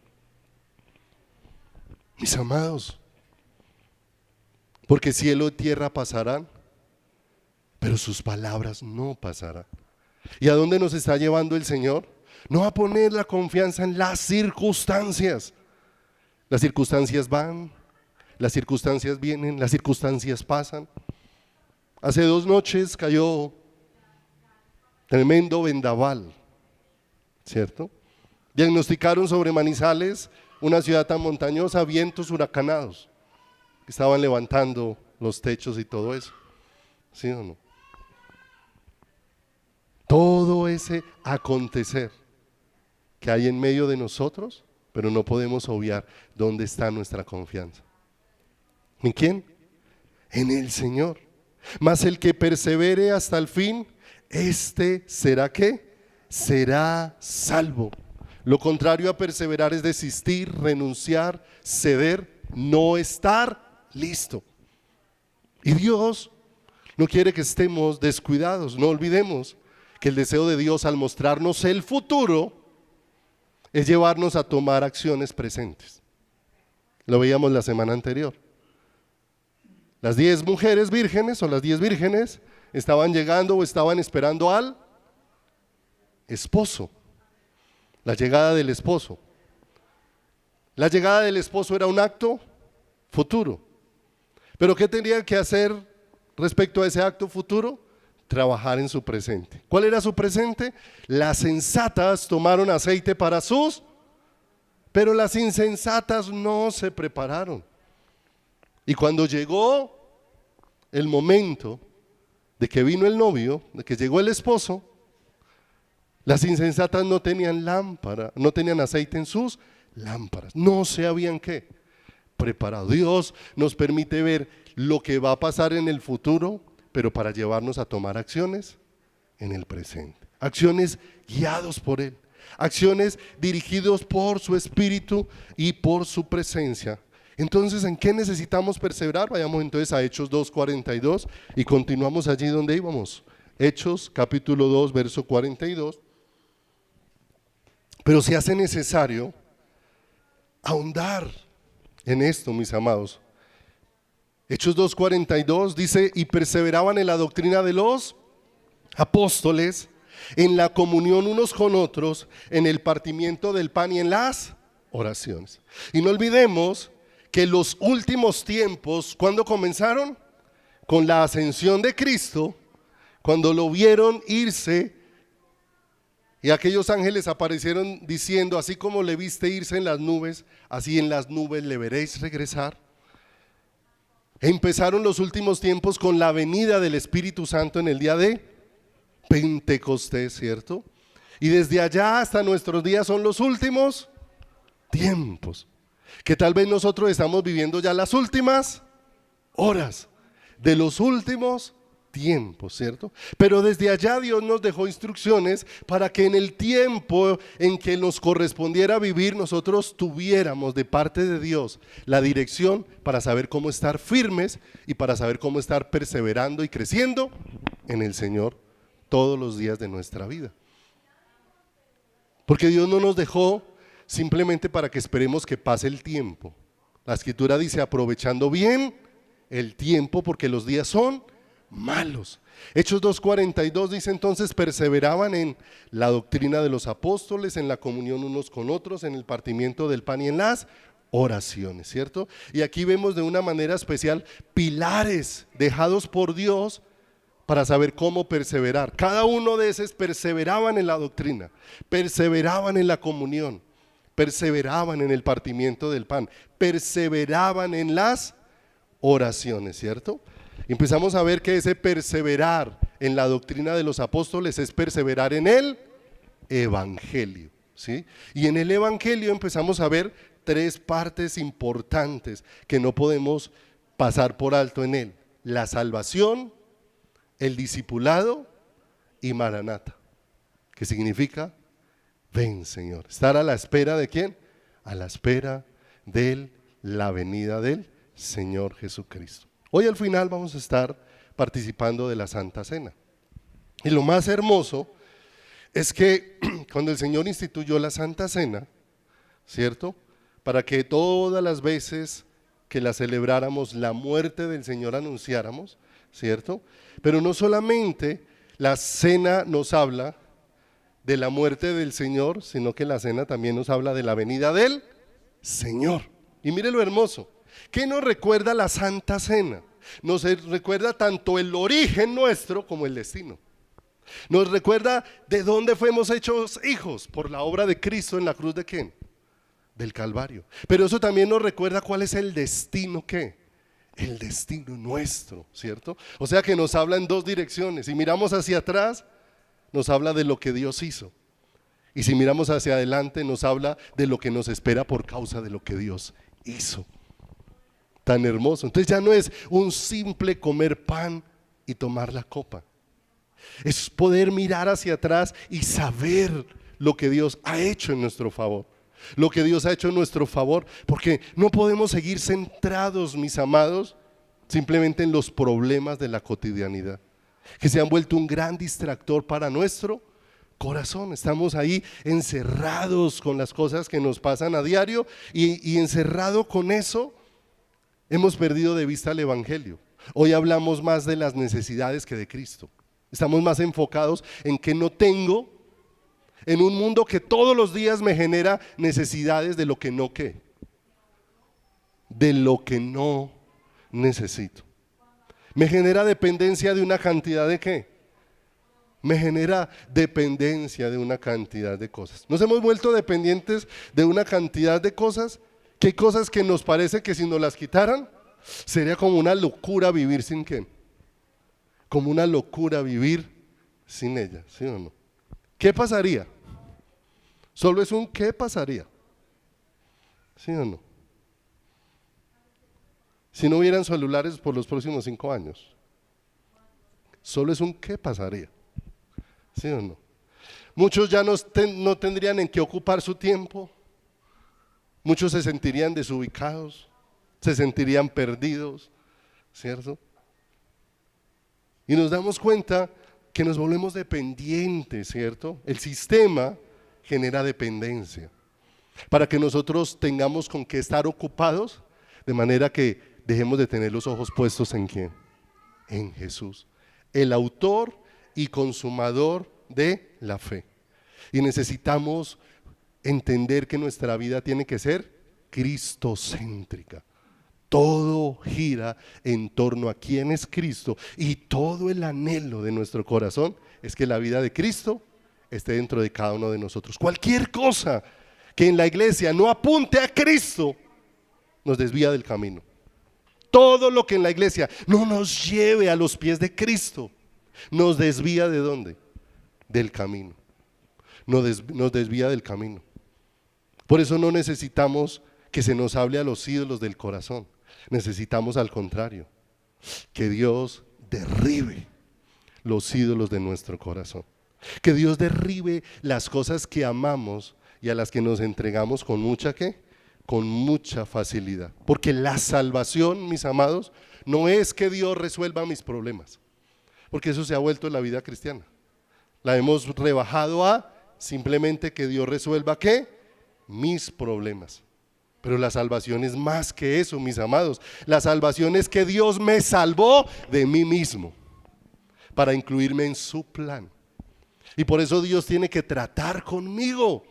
Mis amados, porque cielo y tierra pasarán, pero sus palabras no pasarán. ¿Y a dónde nos está llevando el Señor? No a poner la confianza en las circunstancias. Las circunstancias van, las circunstancias vienen, las circunstancias pasan. Hace 2 noches cayó tremendo vendaval, ¿cierto? Diagnosticaron sobre Manizales, una ciudad tan montañosa, vientos huracanados que estaban levantando los techos y todo eso. ¿Sí o no? Todo ese acontecer que hay en medio de nosotros, pero no podemos obviar dónde está nuestra confianza. ¿En quién? En el Señor. Mas el que persevere hasta el fin, este será ¿qué? Será salvo. Lo contrario a perseverar es desistir, renunciar, ceder, no estar listo. Y Dios no quiere que estemos descuidados. No olvidemos que el deseo de Dios al mostrarnos el futuro es llevarnos a tomar acciones presentes. Lo veíamos la semana anterior. Las 10 mujeres vírgenes o las 10 vírgenes estaban llegando o estaban esperando al esposo. La llegada del esposo. La llegada del esposo era un acto futuro. Pero ¿qué tenían que hacer respecto a ese acto futuro? Trabajar en su presente. ¿Cuál era su presente? Las sensatas tomaron aceite para sus, pero las insensatas no se prepararon. Y cuando llegó el momento de que vino el novio, de que llegó el esposo, las insensatas no tenían lámpara, no tenían aceite en sus lámparas, no se habían ¿qué? Preparado. Dios nos permite ver lo que va a pasar en el futuro, pero para llevarnos a tomar acciones en el presente. Acciones guiados por Él, acciones dirigidos por su Espíritu y por su presencia. Entonces, ¿en qué necesitamos perseverar? Vayamos entonces a Hechos 2:42 y continuamos allí donde íbamos. Hechos capítulo 2, verso 42. Pero se hace necesario ahondar en esto, mis amados. Hechos 2:42 dice: y perseveraban en la doctrina de los apóstoles, en la comunión unos con otros, en el partimiento del pan y en las oraciones. Y no olvidemos que los últimos tiempos, ¿cuándo comenzaron? Con la ascensión de Cristo, cuando lo vieron irse y aquellos ángeles aparecieron diciendo: así como le viste irse en las nubes, así en las nubes le veréis regresar. Empezaron los últimos tiempos con la venida del Espíritu Santo en el día de Pentecostés, ¿cierto? Y desde allá hasta nuestros días son los últimos tiempos, que tal vez nosotros estamos viviendo ya las últimas horas de los últimos tiempos, ¿cierto? Pero desde allá Dios nos dejó instrucciones para que en el tiempo en que nos correspondiera vivir, nosotros tuviéramos de parte de Dios la dirección para saber cómo estar firmes y para saber cómo estar perseverando y creciendo en el Señor todos los días de nuestra vida. Porque Dios no nos dejó simplemente para que esperemos que pase el tiempo. La Escritura dice: aprovechando bien el tiempo, porque los días son malos. Hechos 2:42 dice: entonces perseveraban en la doctrina de los apóstoles, en la comunión unos con otros, en el partimiento del pan y en las oraciones, ¿cierto? Y aquí vemos de una manera especial pilares dejados por Dios para saber cómo perseverar. Cada uno de esos perseveraban en la doctrina, perseveraban en la comunión, perseveraban en el partimiento del pan, perseveraban en las oraciones, ¿cierto? Empezamos a ver que ese perseverar en la doctrina de los apóstoles es perseverar en el Evangelio, ¿sí? Y en el Evangelio empezamos a ver tres partes importantes que no podemos pasar por alto en él: la salvación, el discipulado y Maranata, que significa ven, Señor. Estar a la espera ¿de quién? A la espera de la venida del Señor Jesucristo. Hoy al final vamos a estar participando de la Santa Cena. Y lo más hermoso es que cuando el Señor instituyó la Santa Cena, ¿cierto? Para que todas las veces que la celebráramos, la muerte del Señor anunciáramos, ¿cierto? Pero no solamente la cena nos habla de la muerte del Señor, sino que la cena también nos habla de la venida del Señor. Y mire lo hermoso, ¿qué nos recuerda la Santa Cena? Nos recuerda tanto el origen nuestro como el destino. Nos recuerda de dónde fuimos hechos hijos por la obra de Cristo en la cruz de ¿quién? Del Calvario. Pero eso también nos recuerda cuál es el destino ¿qué? El destino nuestro, ¿cierto? O sea que nos habla en dos direcciones. Si miramos hacia atrás, nos habla de lo que Dios hizo. Y si miramos hacia adelante, nos habla de lo que nos espera por causa de lo que Dios hizo. Tan hermoso. Entonces ya no es un simple comer pan y tomar la copa. Es poder mirar hacia atrás y saber lo que Dios ha hecho en nuestro favor. Lo que Dios ha hecho en nuestro favor, porque no podemos seguir centrados, mis amados, simplemente en los problemas de la cotidianidad, que se han vuelto un gran distractor para nuestro corazón. Estamos ahí encerrados con las cosas que nos pasan a diario y encerrado con eso hemos perdido de vista el Evangelio. Hoy hablamos más de las necesidades que de Cristo. Estamos más enfocados en que no tengo, en un mundo que todos los días me genera necesidades de lo que no ¿qué? De lo que no necesito. Me genera dependencia de una cantidad de ¿qué? Me genera dependencia de una cantidad de cosas. Nos hemos vuelto dependientes de una cantidad de cosas, que hay cosas que nos parece que si nos las quitaran, sería como una locura vivir sin ¿qué? Como una locura vivir sin ella, ¿sí o no? ¿Qué pasaría? Solo es un ¿qué pasaría? ¿Sí o no? Si no hubieran celulares por los próximos 5 años. Solo es un ¿qué pasaría? ¿Sí o no? Muchos ya no tendrían en qué ocupar su tiempo. Muchos se sentirían desubicados, se sentirían perdidos, ¿cierto? Y nos damos cuenta que nos volvemos dependientes, ¿cierto? El sistema genera dependencia para que nosotros tengamos con qué estar ocupados, de manera que dejemos de tener los ojos puestos ¿en quién? En Jesús, el autor y consumador de la fe. Y necesitamos entender que nuestra vida tiene que ser cristocéntrica. Todo gira en torno a quién es Cristo, y todo el anhelo de nuestro corazón es que la vida de Cristo esté dentro de cada uno de nosotros. Cualquier cosa que en la iglesia no apunte a Cristo nos desvía del camino. Todo lo que en la iglesia no nos lleve a los pies de Cristo nos desvía ¿de dónde? Del camino. Nos desvía del camino. Por eso no necesitamos que se nos hable a los ídolos del corazón. Necesitamos al contrario, que Dios derribe los ídolos de nuestro corazón. Que Dios derribe las cosas que amamos y a las que nos entregamos con mucha ¿qué? Con mucha facilidad. Porque la salvación, mis amados, no es que Dios resuelva mis problemas, porque eso se ha vuelto en la vida cristiana. La hemos rebajado a simplemente que Dios resuelva ¿qué? Mis problemas. Pero la salvación es más que eso, mis amados. La salvación es que Dios me salvó de mí mismo para incluirme en su plan. Y por eso Dios tiene que tratar conmigo,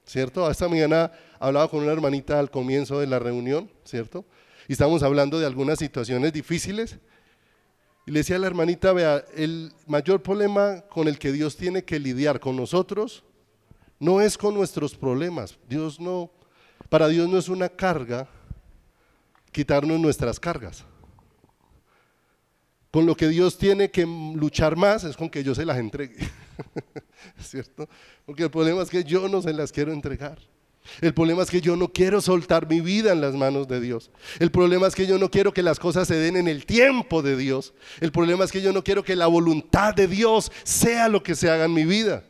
¿cierto? Esta mañana hablaba con una hermanita al comienzo de la reunión, ¿cierto? Y estábamos hablando de algunas situaciones difíciles. Y le decía a la hermanita, vea, el mayor problema con el que Dios tiene que lidiar con nosotros no es con nuestros problemas. Para Dios no es una carga quitarnos nuestras cargas. Con lo que Dios tiene que luchar más es con que yo se las entregue, ¿cierto? Porque el problema es que yo no se las quiero entregar. El problema es que yo no quiero soltar mi vida en las manos de Dios. El problema es que yo no quiero que las cosas se den en el tiempo de Dios. El problema es que yo no quiero que la voluntad de Dios sea lo que se haga en mi vida.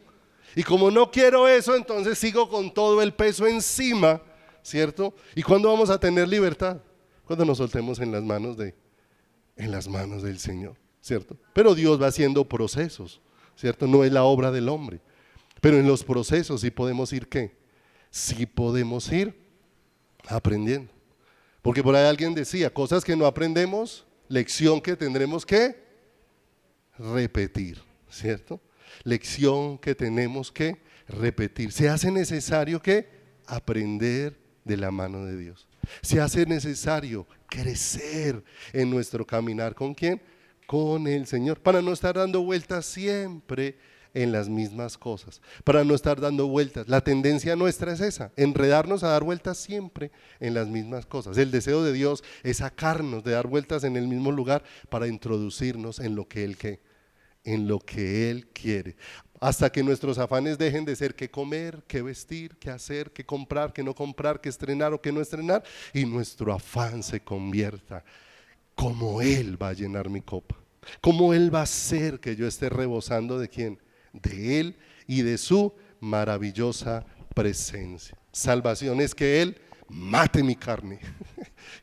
Y como no quiero eso, entonces sigo con todo el peso encima, ¿cierto? ¿Y cuándo vamos a tener libertad? Cuando nos soltemos en las manos del Señor, ¿cierto? Pero Dios va haciendo procesos, ¿cierto? No es la obra del hombre. Pero en los procesos sí podemos ir, ¿qué? Sí podemos ir aprendiendo. Porque por ahí alguien decía, cosas que no aprendemos, lección que tendremos que repetir, ¿cierto? Lección que tenemos que repetir. Se hace necesario que aprender de la mano de Dios. Se hace necesario crecer en nuestro caminar. ¿Con quién? Con el Señor, para no estar dando vueltas siempre en las mismas cosas, para no estar dando vueltas. La tendencia nuestra es esa, enredarnos a dar vueltas siempre en las mismas cosas. El deseo de Dios es sacarnos de dar vueltas en el mismo lugar para introducirnos en lo que Él quiere, hasta que nuestros afanes dejen de ser qué comer, qué vestir, qué hacer, qué comprar, qué no comprar, qué estrenar o qué no estrenar, y nuestro afán se convierta cómo Él va a llenar mi copa, cómo Él va a hacer que yo esté rebosando de quién, de Él y de su maravillosa presencia. Salvación es que Él mate mi carne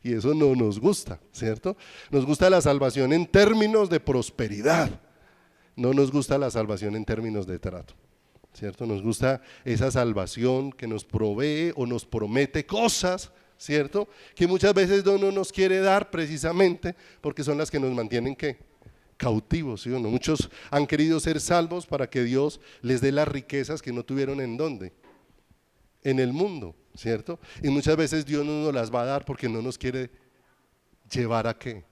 y eso no nos gusta, ¿cierto? Nos gusta la salvación en términos de prosperidad, no nos gusta la salvación en términos de trato, ¿cierto? Nos gusta esa salvación que nos provee o nos promete cosas, ¿cierto? Que muchas veces Dios no nos quiere dar precisamente porque son las que nos mantienen ¿qué? Cautivos, ¿sí o no? Muchos han querido ser salvos para que Dios les dé las riquezas que no tuvieron en ¿dónde? En el mundo, ¿cierto? Y muchas veces Dios no nos las va a dar porque no nos quiere llevar ¿a qué?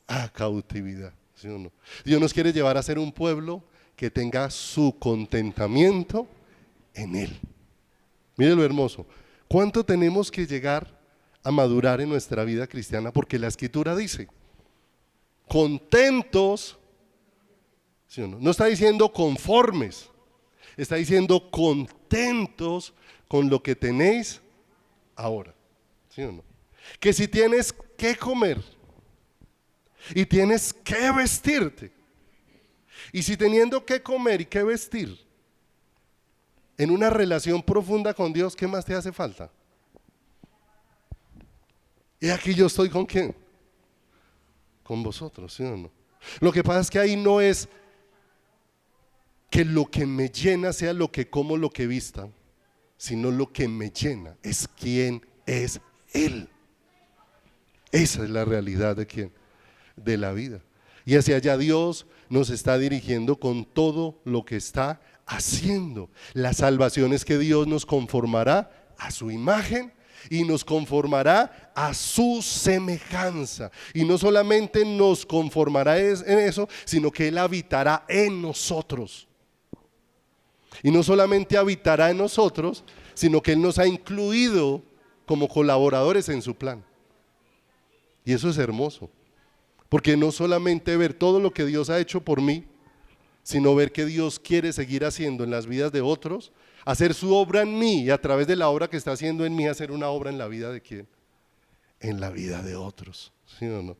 A cautividad, ¿sí o no? Dios nos quiere llevar a ser un pueblo que tenga su contentamiento en Él. Mire lo hermoso. ¿Cuánto tenemos que llegar a madurar en nuestra vida cristiana? Porque la Escritura dice, contentos, ¿sí o no? No está diciendo conformes, está diciendo contentos con lo que tenéis ahora, ¿sí o no? Que si tienes que comer y tienes que vestirte, y si teniendo que comer y que vestir, en una relación profunda con Dios, ¿qué más te hace falta? Y aquí yo estoy ¿con quién? Con vosotros, ¿sí o no? Lo que pasa es que ahí no es que lo que me llena sea lo que como, lo que vista, sino lo que me llena es quién es Él. Esa es la realidad de quién, de la vida. Y hacia allá Dios nos está dirigiendo con todo lo que está haciendo. La salvación es que Dios nos conformará a su imagen y nos conformará a su semejanza. Y no solamente nos conformará en eso, sino que Él habitará en nosotros. Y no solamente habitará en nosotros, sino que Él nos ha incluido como colaboradores en su plan. Y eso es hermoso, porque no solamente ver todo lo que Dios ha hecho por mí, sino ver que Dios quiere seguir haciendo en las vidas de otros, hacer su obra en mí y a través de la obra que está haciendo en mí, hacer una obra en la vida de quién, en la vida de otros, ¿sí o no?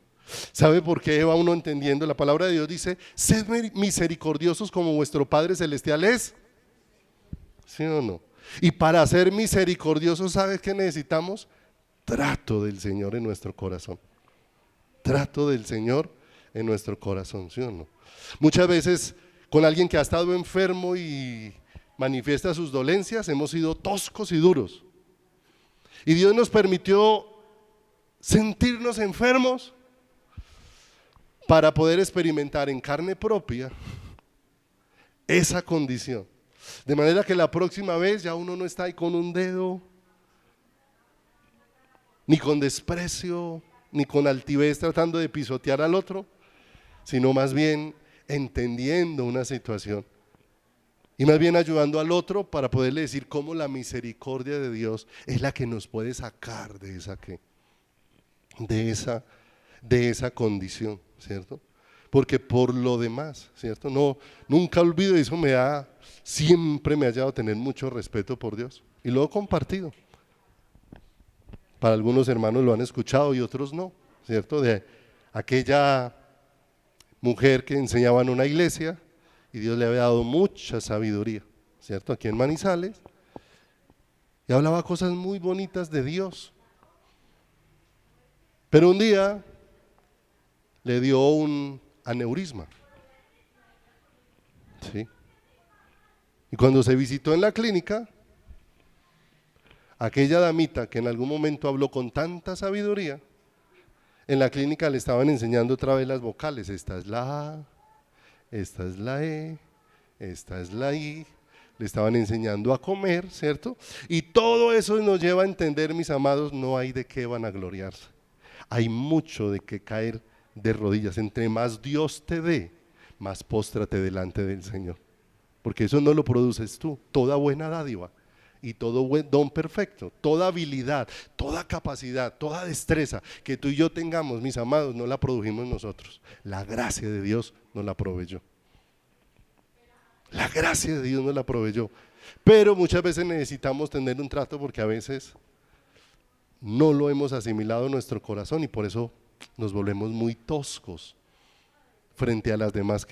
¿Sabe por qué va uno entendiendo? La palabra de Dios dice, sed misericordiosos como vuestro Padre Celestial es, ¿sí o no? Y para ser misericordiosos, ¿sabes qué necesitamos? Trato del Señor en nuestro corazón. Trato del Señor en nuestro corazón, ¿sí o no? Muchas veces con alguien que ha estado enfermo y manifiesta sus dolencias, hemos sido toscos y duros. Y Dios nos permitió sentirnos enfermos para poder experimentar en carne propia esa condición. De manera que la próxima vez ya uno no está ahí con un dedo, ni con desprecio, ni con altivez tratando de pisotear al otro, sino más bien entendiendo una situación y más bien ayudando al otro para poderle decir cómo la misericordia de Dios es la que nos puede sacar de esa condición, ¿cierto? porque por lo demás, ¿cierto? No, nunca olvido, y eso siempre me ha llevado a tener mucho respeto por Dios, y lo he compartido. Para algunos hermanos lo han escuchado y otros no, ¿cierto? De aquella mujer que enseñaba en una iglesia y Dios le había dado mucha sabiduría, ¿cierto? Aquí en Manizales, y hablaba cosas muy bonitas de Dios. Pero un día le dio un aneurisma, ¿sí? Y cuando se visitó en la clínica, aquella damita que en algún momento habló con tanta sabiduría, en la clínica le estaban enseñando otra vez las vocales. Esta es la A, esta es la E, esta es la I. Le estaban enseñando a comer, ¿cierto? Y todo eso nos lleva a entender, mis amados, no hay de qué vanagloriarse. Hay mucho de qué caer de rodillas. Entre más Dios te dé, más póstrate delante del Señor. Porque eso no lo produces tú. Toda buena dádiva y todo buen don perfecto, toda habilidad, toda capacidad, toda destreza que tú y yo tengamos, mis amados, no la produjimos nosotros. La gracia de Dios nos la proveyó. La gracia de Dios nos la proveyó. Pero muchas veces necesitamos tener un trato porque a veces no lo hemos asimilado en nuestro corazón y por eso nos volvemos muy toscos frente a las demás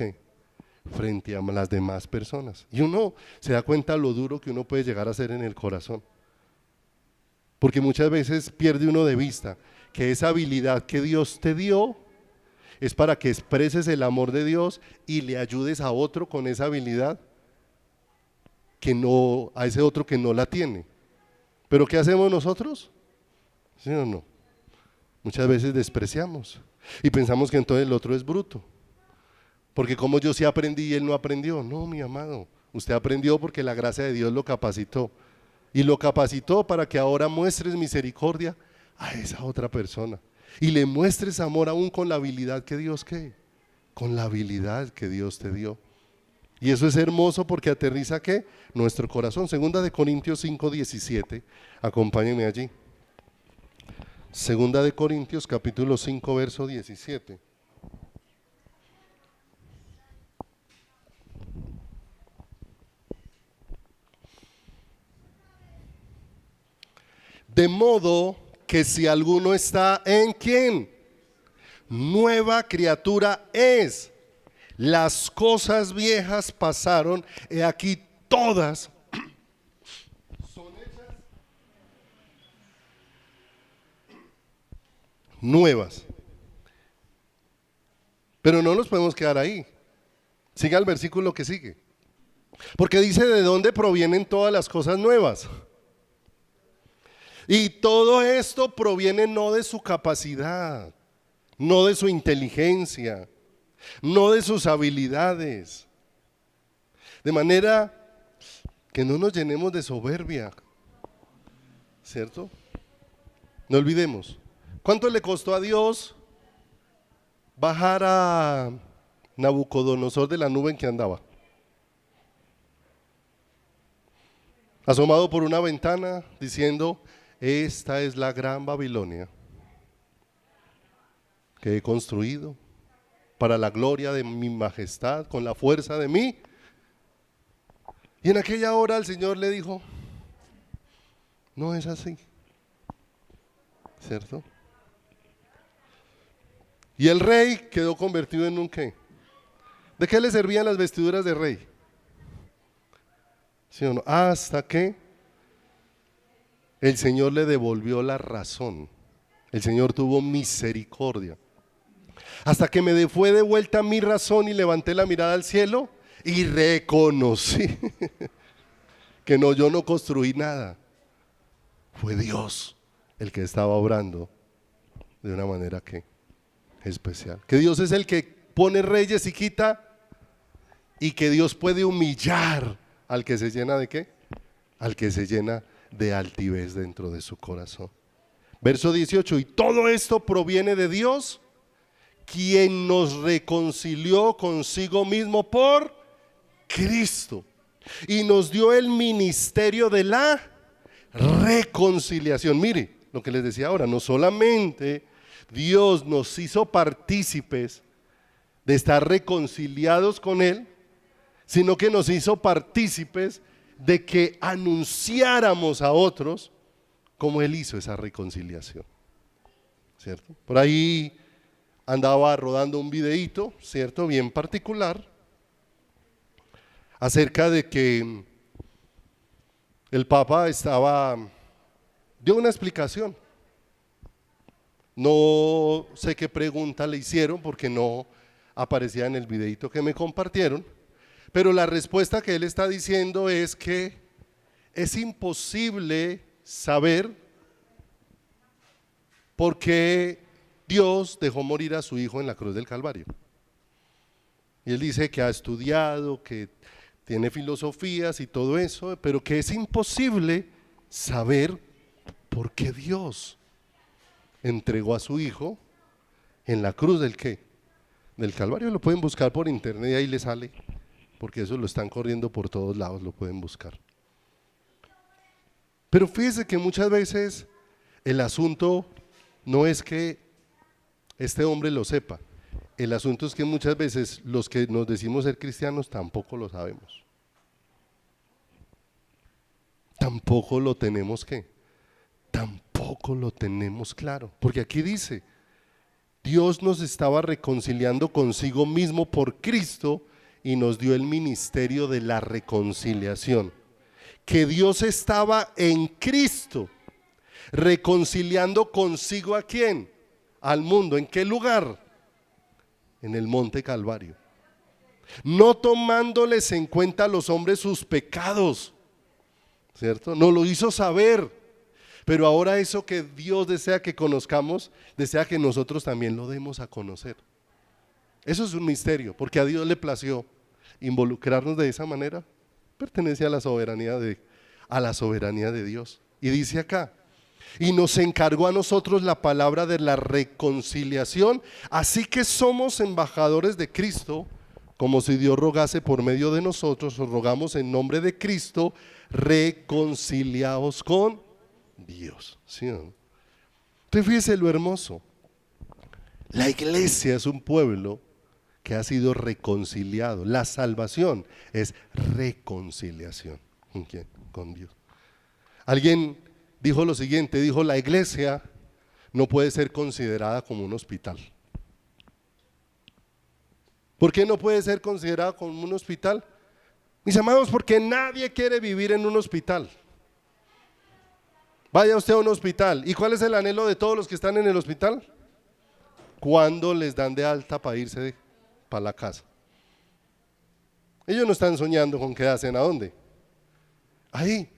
frente a las demás personas. Y uno se da cuenta lo duro que uno puede llegar a ser en el corazón. Porque muchas veces pierde uno de vista que esa habilidad que Dios te dio es para que expreses el amor de Dios y le ayudes a otro con esa habilidad a ese otro que no la tiene. ¿Pero qué hacemos nosotros? ¿Sí o no? Muchas veces despreciamos y pensamos que entonces el otro es bruto. Porque como yo sí aprendí y él no aprendió. No, mi amado, usted aprendió porque la gracia de Dios lo capacitó. Y lo capacitó para que ahora muestres misericordia a esa otra persona. Y le muestres amor aún con la habilidad que Dios con la habilidad que Dios te dio. Y eso es hermoso porque aterriza ¿qué? Nuestro corazón. Segunda de Corintios 5:17. Acompáñenme allí. Segunda de Corintios capítulo 5 verso 17. De modo que si alguno está en ¿quién? Nueva criatura es. Las cosas viejas pasaron, he aquí todas son hechas nuevas. Pero no nos podemos quedar ahí. Siga el versículo que sigue. Porque dice de dónde provienen todas las cosas nuevas. Y todo esto proviene no de su capacidad, no de su inteligencia, no de sus habilidades. De manera que no nos llenemos de soberbia, ¿cierto? No olvidemos. ¿Cuánto le costó a Dios bajar a Nabucodonosor de la nube en que andaba? Asomado por una ventana diciendo: esta es la gran Babilonia que he construido para la gloria de mi majestad, con la fuerza de mí. Y en aquella hora el Señor le dijo: no es así, ¿cierto? Y el rey quedó convertido en un ¿qué? ¿De qué le servían las vestiduras de rey? ¿Sí o no? Hasta que el Señor le devolvió la razón. El Señor tuvo misericordia. Hasta que me fue de vuelta mi razón y levanté la mirada al cielo y reconocí que no, yo no construí nada. Fue Dios el que estaba obrando de una manera que especial. Que Dios es el que pone reyes y quita, y que Dios puede humillar al que se llena de ¿qué? Al que se llena de altivez dentro de su corazón. Verso 18, y todo esto proviene de Dios, quien nos reconcilió consigo mismo por Cristo y nos dio el ministerio de la reconciliación. Mire lo que les decía ahora, no solamente Dios nos hizo partícipes de estar reconciliados con Él, sino que nos hizo partícipes de que anunciáramos a otros cómo Él hizo esa reconciliación, ¿cierto? Por ahí andaba rodando un videíto, ¿cierto? Bien particular, acerca de que el Papa dio una explicación. No sé qué pregunta le hicieron porque no aparecía en el videíto que me compartieron, pero la respuesta que él está diciendo es que es imposible saber por qué Dios dejó morir a su hijo en la cruz del Calvario. Y él dice que ha estudiado, que tiene filosofías y todo eso, pero que es imposible saber por qué Dios entregó a su hijo en la cruz del ¿qué? Del Calvario. Lo pueden buscar por internet y ahí les sale, porque eso lo están corriendo por todos lados, lo pueden buscar. Pero fíjese que muchas veces el asunto no es que este hombre lo sepa, el asunto es que muchas veces los que nos decimos ser cristianos tampoco lo sabemos. Tampoco lo tenemos ¿qué? Tampoco lo tenemos claro, porque aquí dice, Dios nos estaba reconciliando consigo mismo por Cristo y nos dio el ministerio de la reconciliación. Que Dios estaba en Cristo reconciliando consigo ¿a quién? Al mundo. ¿En qué lugar? En el monte Calvario. No tomándoles en cuenta a los hombres sus pecados, ¿cierto? Nos lo hizo saber, pero ahora eso que Dios desea que conozcamos, desea que nosotros también lo demos a conocer. Eso es un misterio, porque a Dios le plació involucrarnos de esa manera. Pertenece a la soberanía de Dios. Y dice acá, y nos encargó a nosotros la palabra de la reconciliación, así que somos embajadores de Cristo, como si Dios rogase por medio de nosotros, os rogamos en nombre de Cristo, reconciliaos con Dios. ¿Sí, no? Entonces fíjese lo hermoso, la iglesia es un pueblo que ha sido reconciliado. La salvación es reconciliación. ¿Con quién? Con Dios. Alguien dijo lo siguiente, dijo, la iglesia no puede ser considerada como un hospital. ¿Por qué no puede ser considerada como un hospital? Mis amados, porque nadie quiere vivir en un hospital. Vaya usted a un hospital. ¿Y cuál es el anhelo de todos los que están en el hospital? ¿Cuándo les dan de alta para irse para la casa? Ellos no están soñando con quedarse en ¿a dónde? Ahí.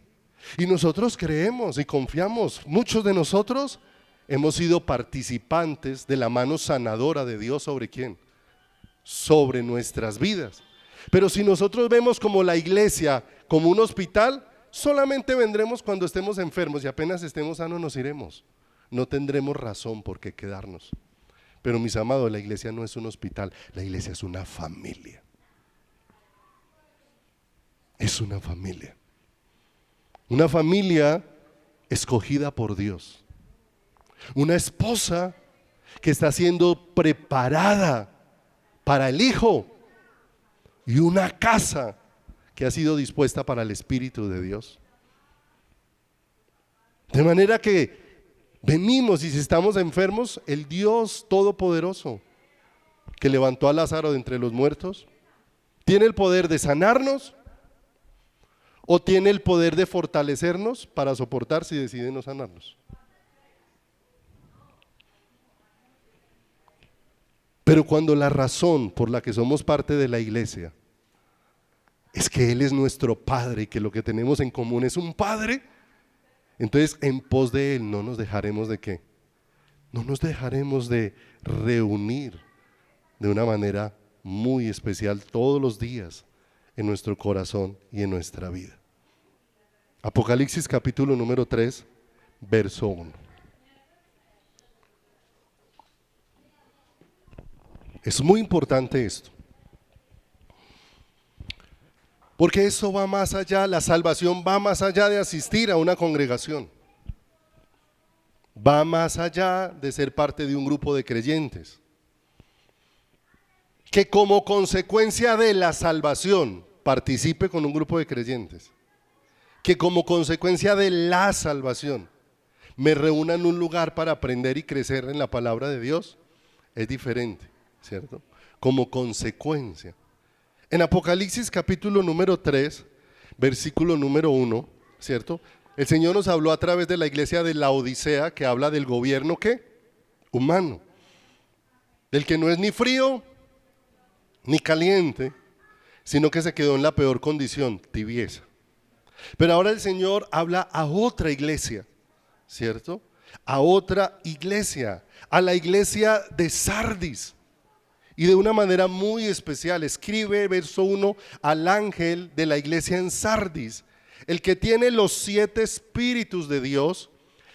Y nosotros creemos y confiamos, muchos de nosotros hemos sido participantes de la mano sanadora de Dios. ¿Sobre quién? Sobre nuestras vidas. Pero si nosotros vemos como la iglesia como un hospital, solamente vendremos cuando estemos enfermos y apenas estemos sanos nos iremos. No tendremos razón por qué quedarnos. Pero mis amados, la iglesia no es un hospital, la iglesia es una familia. Es una familia. Una familia escogida por Dios. Una esposa que está siendo preparada para el hijo. Y una casa que ha sido dispuesta para el Espíritu de Dios. De manera que venimos y si estamos enfermos, el Dios Todopoderoso que levantó a Lázaro de entre los muertos, tiene el poder de sanarnos o tiene el poder de fortalecernos para soportar si decide no sanarnos. Pero cuando la razón por la que somos parte de la iglesia es que Él es nuestro Padre y que lo que tenemos en común es un Padre, entonces en pos de Él no nos dejaremos de ¿qué? No nos dejaremos de reunir de una manera muy especial todos los días en nuestro corazón y en nuestra vida. Apocalipsis capítulo número 3, verso 1. Es muy importante esto, porque eso va más allá, la salvación va más allá de asistir a una congregación, va más allá de ser parte de un grupo de creyentes. que como consecuencia de la salvación participe con un grupo de creyentes, que como consecuencia de la salvación me reúna en un lugar para aprender y crecer en la palabra de Dios, es diferente, ¿cierto? Como consecuencia. En Apocalipsis capítulo número 3, versículo número 1, ¿cierto? El Señor nos habló a través de la iglesia de la Odisea, que habla del gobierno, ¿qué? Humano. Del que no es ni frío ni caliente, sino que se quedó en la peor condición, tibieza. Pero ahora el Señor habla a otra iglesia, ¿cierto? A otra iglesia, a la iglesia de Sardis. Y de una manera muy especial, escribe verso 1 al ángel de la iglesia en Sardis, el que tiene los 7 espíritus de Dios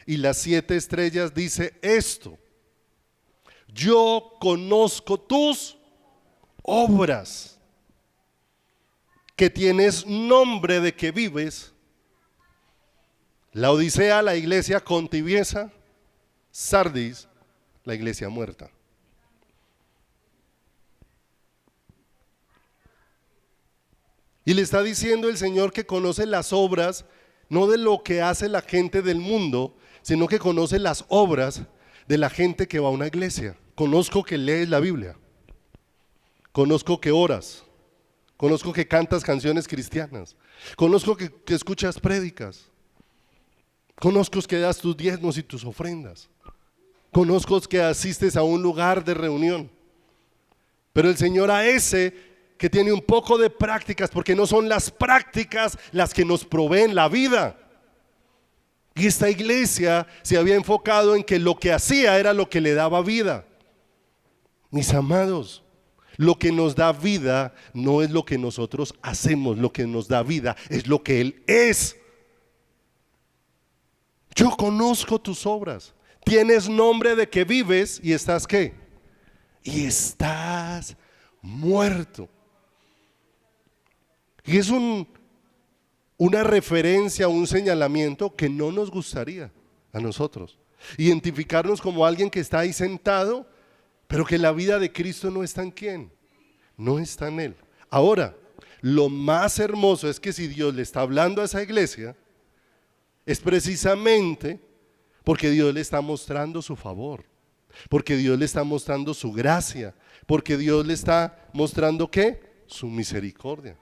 y las 7 estrellas, dice esto: yo conozco tus obras, que tienes nombre de que vives. La Odisea, la iglesia con tibieza; Sardis, la iglesia muerta. Y le está diciendo el Señor que conoce las obras, no de lo que hace la gente del mundo, sino que conoce las obras de la gente que va a una iglesia. Conozco que lees la Biblia, conozco que oras, conozco que cantas canciones cristianas, conozco que escuchas prédicas, conozco que das tus diezmos y tus ofrendas, conozco que asistes a un lugar de reunión. Pero el Señor a ese que tiene un poco de prácticas, porque no son las prácticas las que nos proveen la vida. Y esta iglesia se había enfocado en que lo que hacía era lo que le daba vida. Mis amados, lo que nos da vida no es lo que nosotros hacemos, lo que nos da vida es lo que Él es. Yo conozco tus obras, tienes nombre de que vives y estás ¿qué? Y estás muerto. Y es una referencia, un señalamiento que no nos gustaría a nosotros. Identificarnos como alguien que está ahí sentado, pero que la vida de Cristo no está en quién, no está en Él. Ahora, lo más hermoso es que si Dios le está hablando a esa iglesia, es precisamente porque Dios le está mostrando su favor, porque Dios le está mostrando su gracia, porque Dios le está mostrando ¿qué? Su misericordia.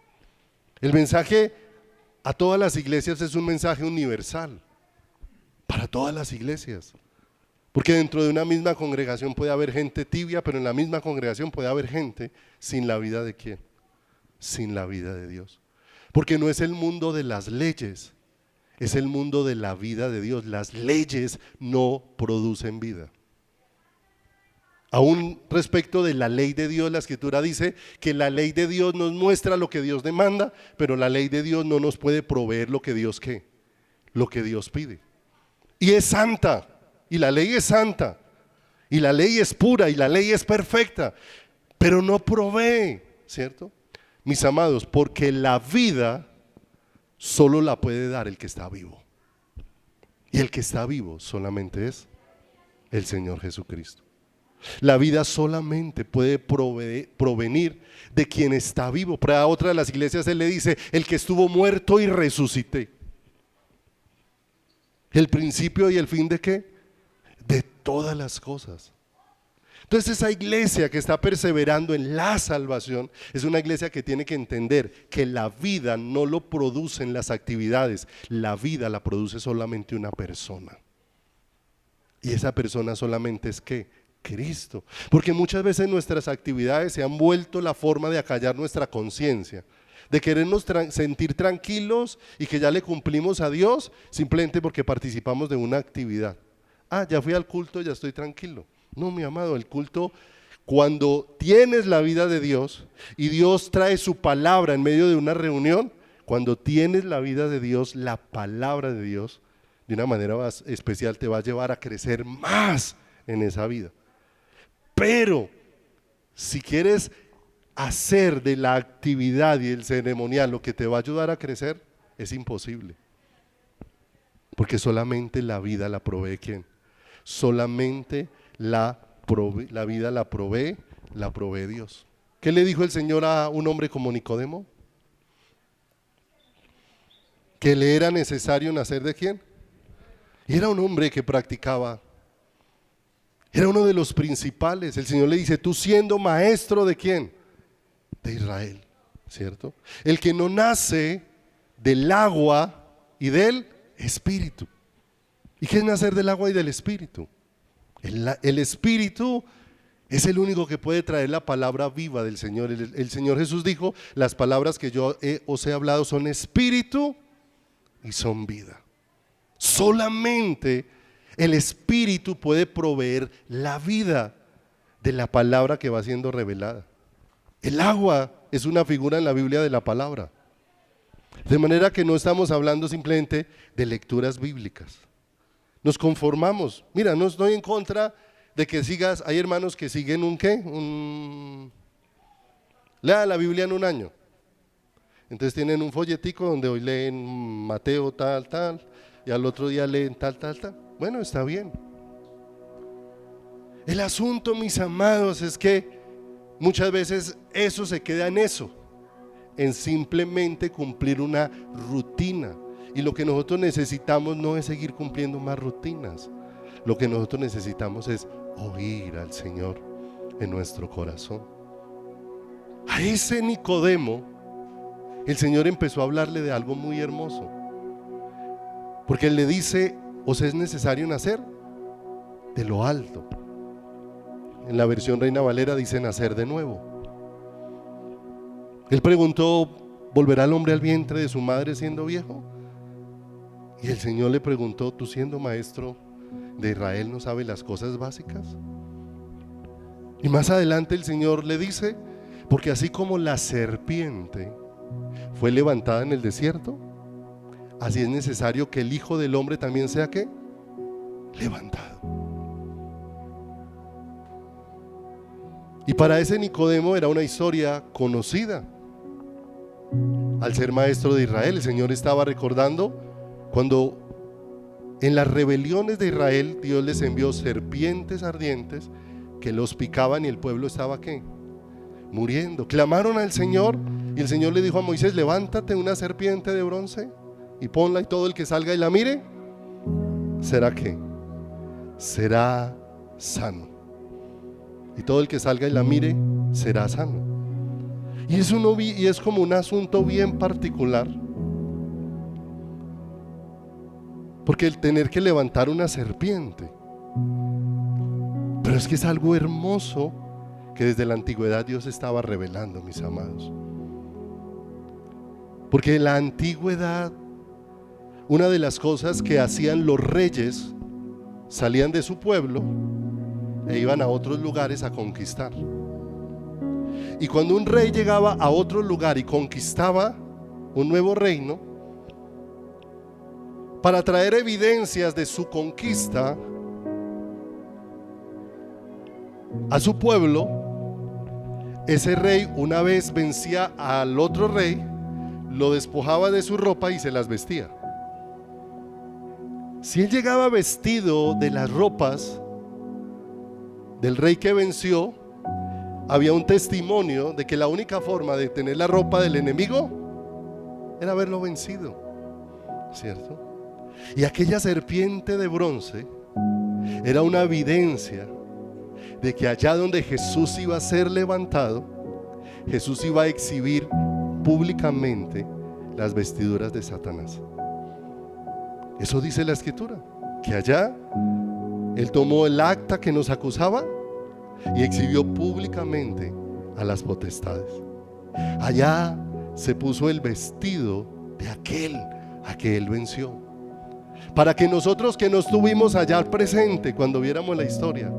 El mensaje a todas las iglesias es un mensaje universal, para todas las iglesias. Porque dentro de una misma congregación puede haber gente tibia, pero en la misma congregación puede haber gente sin la vida de ¿quién? Sin la vida de Dios. Porque no es el mundo de las leyes, es el mundo de la vida de Dios. Las leyes no producen vida. Aún respecto de la ley de Dios, la Escritura dice que la ley de Dios nos muestra lo que Dios demanda, pero la ley de Dios no nos puede proveer lo que Dios ¿qué? Lo que Dios pide. Y es santa, y la ley es santa, y la ley es pura, y la ley es perfecta, pero no provee, ¿cierto? Mis amados, porque la vida solo la puede dar el que está vivo. Y el que está vivo solamente es el Señor Jesucristo. La vida solamente puede provenir de quien está vivo. Para otra de las iglesias Él le dice: el que estuvo muerto y resucité. El principio y el fin de ¿qué? De todas las cosas. Entonces esa iglesia que está perseverando en la salvación es una iglesia que tiene que entender que la vida no lo producen las actividades, la vida la produce solamente una persona. Y esa persona solamente es ¿qué? Cristo. Porque muchas veces nuestras actividades se han vuelto la forma de acallar nuestra conciencia, de querernos sentir tranquilos y que ya le cumplimos a Dios simplemente porque participamos de una actividad. Ah, ya fui al culto, ya estoy tranquilo. No, mi amado, el culto, cuando tienes la vida de Dios y Dios trae su palabra en medio de una reunión, cuando tienes la vida de Dios, la palabra de Dios, de una manera más especial te va a llevar a crecer más en esa vida. Pero si quieres hacer de la actividad y el ceremonial lo que te va a ayudar a crecer, es imposible. Porque solamente la vida la provee ¿quién? Solamente la vida la provee Dios. ¿Qué le dijo el Señor a un hombre como Nicodemo? Que le era necesario nacer ¿de quién? Y era un hombre que practicaba, era uno de los principales. El Señor le dice, tú siendo maestro ¿de quién? De Israel, ¿cierto? El que no nace del agua y del espíritu. ¿Y qué es nacer del agua y del espíritu? El espíritu es el único que puede traer la palabra viva del Señor. El Señor Jesús dijo, las palabras que yo os he hablado son espíritu y son vida. Solamente el espíritu puede proveer la vida de la palabra que va siendo revelada. El agua es una figura en la Biblia de la palabra. De manera que no estamos hablando simplemente de lecturas bíblicas. Nos conformamos. Mira, no estoy en contra de que sigas, hay hermanos que siguen lea la Biblia en un año. Entonces tienen un folletico donde hoy leen Mateo tal, tal, y al otro día leen tal, tal, tal. Bueno, está bien. El asunto, mis amados, es que muchas veces eso se queda en eso, en simplemente cumplir una rutina. Y lo que nosotros necesitamos no es seguir cumpliendo más rutinas. Lo que nosotros necesitamos es oír al Señor en nuestro corazón. A ese Nicodemo, el Señor empezó a hablarle de algo muy hermoso. Porque Él le dice, os es necesario nacer de lo alto. En la versión Reina Valera dice nacer de nuevo. Él preguntó, ¿volverá el hombre al vientre de su madre siendo viejo? Y el Señor le preguntó, ¿tú siendo maestro de Israel no sabes las cosas básicas? Y más adelante el Señor le dice, porque así como la serpiente fue levantada en el desierto, así es necesario que el Hijo del Hombre también sea ¿qué? Levantado. Y para ese Nicodemo era una historia conocida. Al ser maestro de Israel, el Señor estaba recordando cuando en las rebeliones de Israel Dios les envió serpientes ardientes que los picaban y el pueblo estaba ¿qué? Muriendo. Clamaron al Señor y el Señor le dijo a Moisés, levántate una serpiente de bronce y ponla, y todo el que salga y la mire, ¿será qué? Será sano. Y todo el que salga y la mire, será sano. Y es como un asunto bien particular. Porque el tener que levantar una serpiente, pero es que es algo hermoso que desde la antigüedad Dios estaba revelando, mis amados. Porque en la antigüedad, una de las cosas que hacían los reyes, salían de su pueblo e iban a otros lugares a conquistar. Y cuando un rey llegaba a otro lugar y conquistaba un nuevo reino, para traer evidencias de su conquista a su pueblo, ese rey una vez vencía al otro rey, lo despojaba de su ropa y se las vestía. Si él llegaba vestido de las ropas del rey que venció, había un testimonio de que la única forma de tener la ropa del enemigo era haberlo vencido, ¿cierto? Y aquella serpiente de bronce era una evidencia de que allá donde Jesús iba a ser levantado, Jesús iba a exhibir públicamente las vestiduras de Satanás. Eso dice la Escritura, que allá Él tomó el acta que nos acusaba y exhibió públicamente a las potestades. Allá se puso el vestido de aquel a que Él venció, para que nosotros que no estuvimos allá presente cuando viéramos la historia,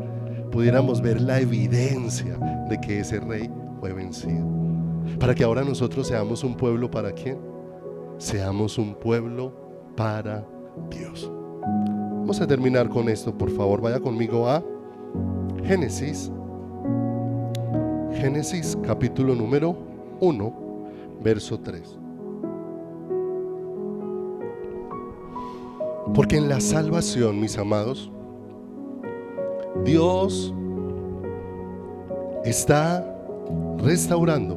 pudiéramos ver la evidencia de que ese rey fue vencido, para que ahora nosotros seamos un pueblo. ¿Para quién? Seamos un pueblo para Dios. Vamos a terminar con esto, por favor. Vaya conmigo a Génesis capítulo número 1, verso 3. Porque en la salvación, mis amados, Dios está restaurando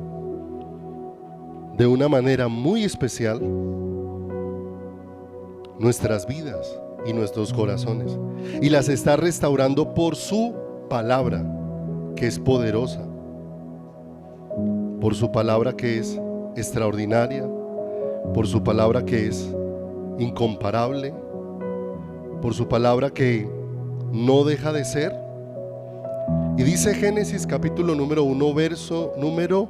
de una manera muy especial nuestras vidas y nuestros corazones, y las está restaurando por su palabra, que es poderosa, por su palabra que es extraordinaria, por su palabra que es incomparable, por su palabra que no deja de ser. Y dice Génesis capítulo número 1, verso número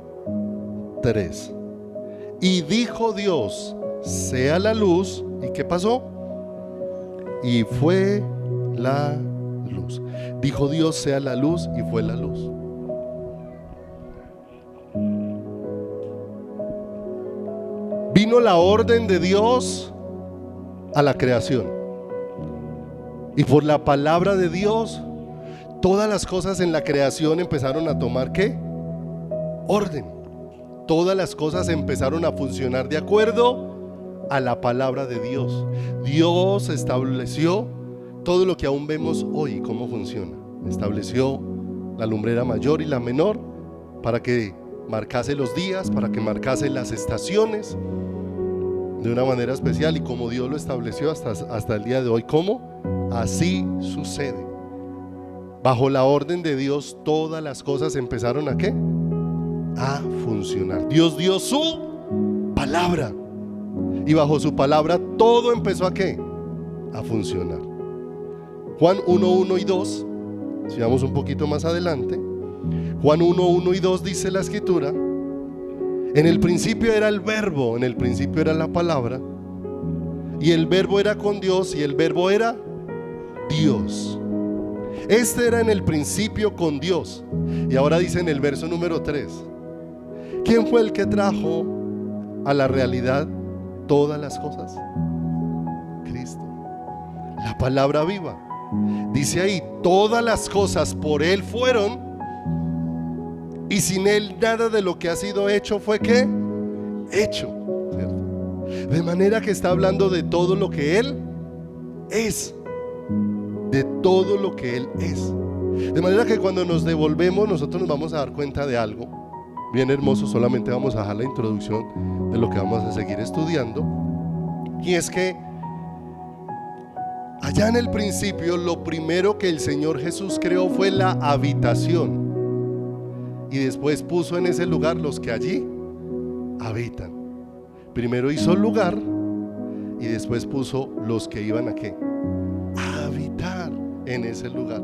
3: y dijo Dios, sea la luz. ¿Y qué pasó? Y fue la luz. Dijo Dios, sea la luz, y fue la luz. Vino la orden de Dios a la creación, y por la palabra de Dios todas las cosas en la creación empezaron a tomar ¿qué? Orden. Todas las cosas empezaron a funcionar de acuerdo a la palabra de Dios. Dios estableció todo lo que aún vemos hoy, cómo funciona. Estableció la lumbrera mayor y la menor para que marcase los días, para que marcase las estaciones de una manera especial, y como Dios lo estableció hasta el día de hoy. ¿Cómo? Así sucede. Bajo la orden de Dios todas las cosas empezaron ¿a qué? A funcionar. Dios dio su palabra, y bajo su palabra todo empezó ¿a qué? A funcionar. Juan 1, 1 y 2, si vamos un poquito más adelante, Juan 1, 1 y 2 dice la escritura: en el principio era el verbo, en el principio era la palabra, y el verbo era con Dios, y el verbo era Dios. Este era en el principio con Dios. Y ahora dice en el verso número 3: ¿quién fue el que trajo a la realidad todas las cosas? Cristo, la palabra viva. Dice ahí, todas las cosas por Él fueron, y sin Él nada de lo que ha sido hecho fue ¿qué? Hecho, ¿cierto? De manera que está hablando de todo lo que Él es, de todo lo que Él es. De manera que cuando nos devolvemos, nosotros nos vamos a dar cuenta de algo bien hermoso. Solamente vamos a dejar la introducción de lo que vamos a seguir estudiando, y es que allá en el principio lo primero que el Señor Jesús creó fue la habitación, y después puso en ese lugar los que allí habitan. Primero hizo el lugar, y después puso los que iban ¿a qué? A habitar en ese lugar.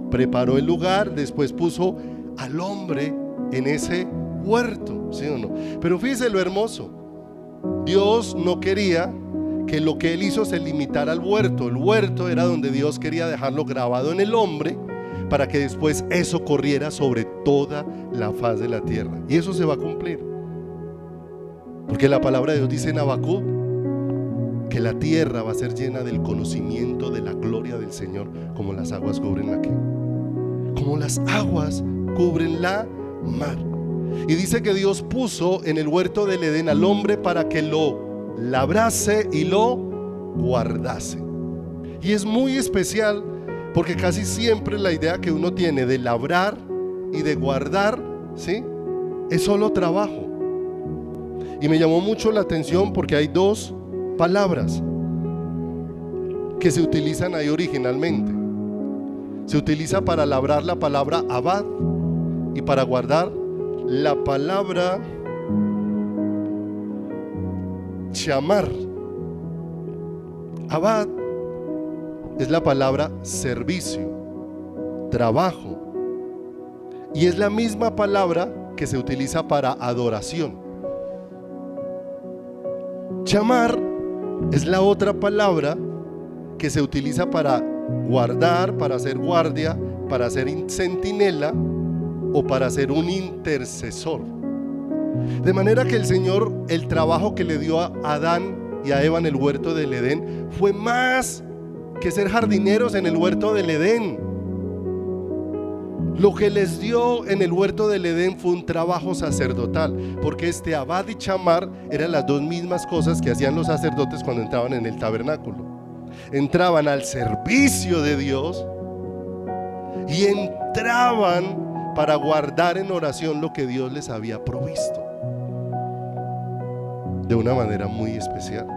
Preparó el lugar, después puso al hombre en ese huerto, ¿sí o no? Pero fíjese lo hermoso: Dios no quería que lo que Él hizo se limitara al huerto. El huerto era donde Dios quería dejarlo grabado en el hombre, para que después eso corriera sobre toda la faz de la tierra. Y eso se va a cumplir, porque la palabra de Dios dice en Habacuc que la tierra va a ser llena del conocimiento de la gloria del Señor, como las aguas cubren la ¿qué? Como las aguas cubren la mar. Y dice que Dios puso en el huerto del Edén al hombre para que lo labrase y lo guardase. Y es muy especial, porque casi siempre la idea que uno tiene de labrar y de guardar, ¿sí?, es solo trabajo. Y me llamó mucho la atención porque hay dos palabras que se utilizan ahí originalmente. Se utiliza para labrar la palabra abad, y para guardar la palabra chamar. Abad es la palabra servicio, trabajo, y es la misma palabra que se utiliza para adoración. Chamar es la otra palabra que se utiliza para guardar, para hacer guardia, para ser centinela o para ser un intercesor. De manera que el Señor, el trabajo que le dio a Adán y a Eva en el huerto del Edén fue más que ser jardineros en el huerto del Edén. Lo que les dio en el huerto del Edén fue un trabajo sacerdotal, porque este abad y chamar eran las dos mismas cosas que hacían los sacerdotes cuando entraban en el tabernáculo. Entraban al servicio de Dios y entraban para guardar en oración lo que Dios les había provisto de una manera muy especial.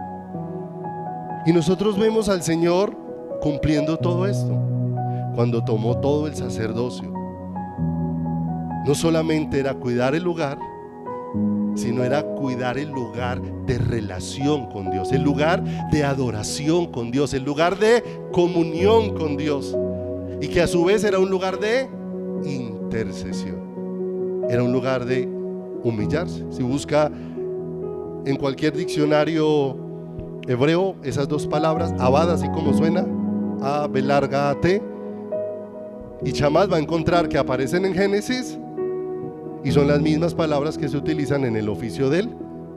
Y nosotros vemos al Señor cumpliendo todo esto cuando tomó todo el sacerdocio. No solamente era cuidar el lugar, sino era cuidar el lugar de relación con Dios, el lugar de adoración con Dios, el lugar de comunión con Dios, y que a su vez era un lugar de intercesión, era un lugar de humillarse. Si busca en cualquier diccionario hebreo esas dos palabras, abad, así como suena, A, B larga, A, T, y chamad, va a encontrar que aparecen en Génesis y son las mismas palabras que se utilizan en el oficio del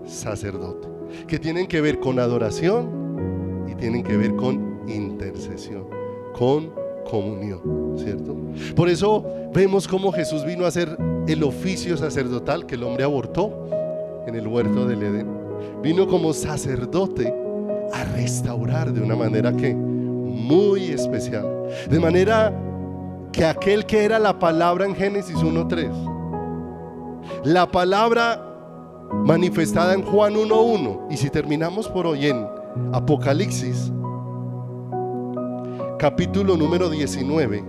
sacerdote, que tienen que ver con adoración y tienen que ver con intercesión, con comunión, ¿cierto? Por eso vemos cómo Jesús vino a hacer el oficio sacerdotal que el hombre abortó en el huerto del Edén. Vino como sacerdote a restaurar de una manera que muy especial, de manera que aquel que era la palabra en Génesis 1:3, la palabra manifestada en Juan 1:1, y si terminamos por hoy en Apocalipsis capítulo número 19,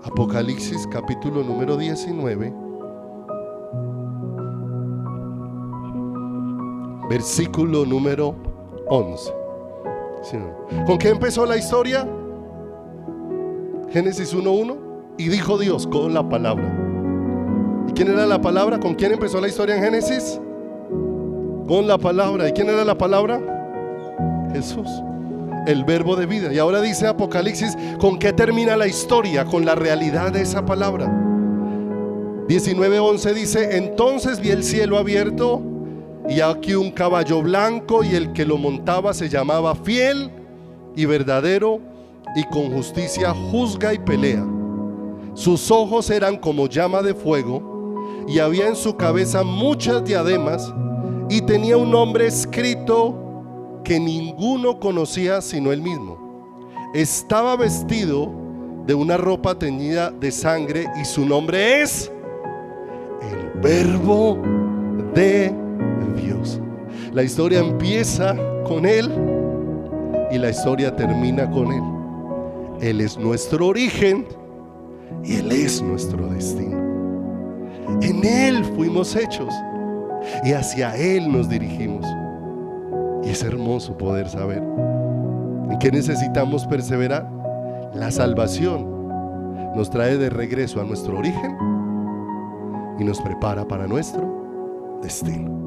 Apocalipsis capítulo número 19, versículo número 11. ¿Sí, no? ¿Con qué empezó la historia? Génesis 1:1. Y dijo Dios con la palabra. ¿Y quién era la palabra? ¿Con quién empezó la historia en Génesis? Con la palabra. ¿Y quién era la palabra? Jesús, el verbo de vida. Y ahora dice Apocalipsis, ¿con qué termina la historia? Con la realidad de esa palabra. 19:11 dice: entonces vi el cielo abierto, y aquí un caballo blanco, y el que lo montaba se llamaba Fiel y Verdadero, y con justicia juzga y pelea. Sus ojos eran como llama de fuego, y había en su cabeza muchas diademas, y tenía un nombre escrito que ninguno conocía sino él mismo. Estaba vestido de una ropa teñida de sangre, y su nombre es el Verbo de Dios. La historia empieza con él y la historia termina con él. Él es nuestro origen y él es nuestro destino. En él fuimos hechos y hacia él nos dirigimos. Y es hermoso poder saber en qué necesitamos perseverar. La salvación nos trae de regreso a nuestro origen y nos prepara para nuestro destino.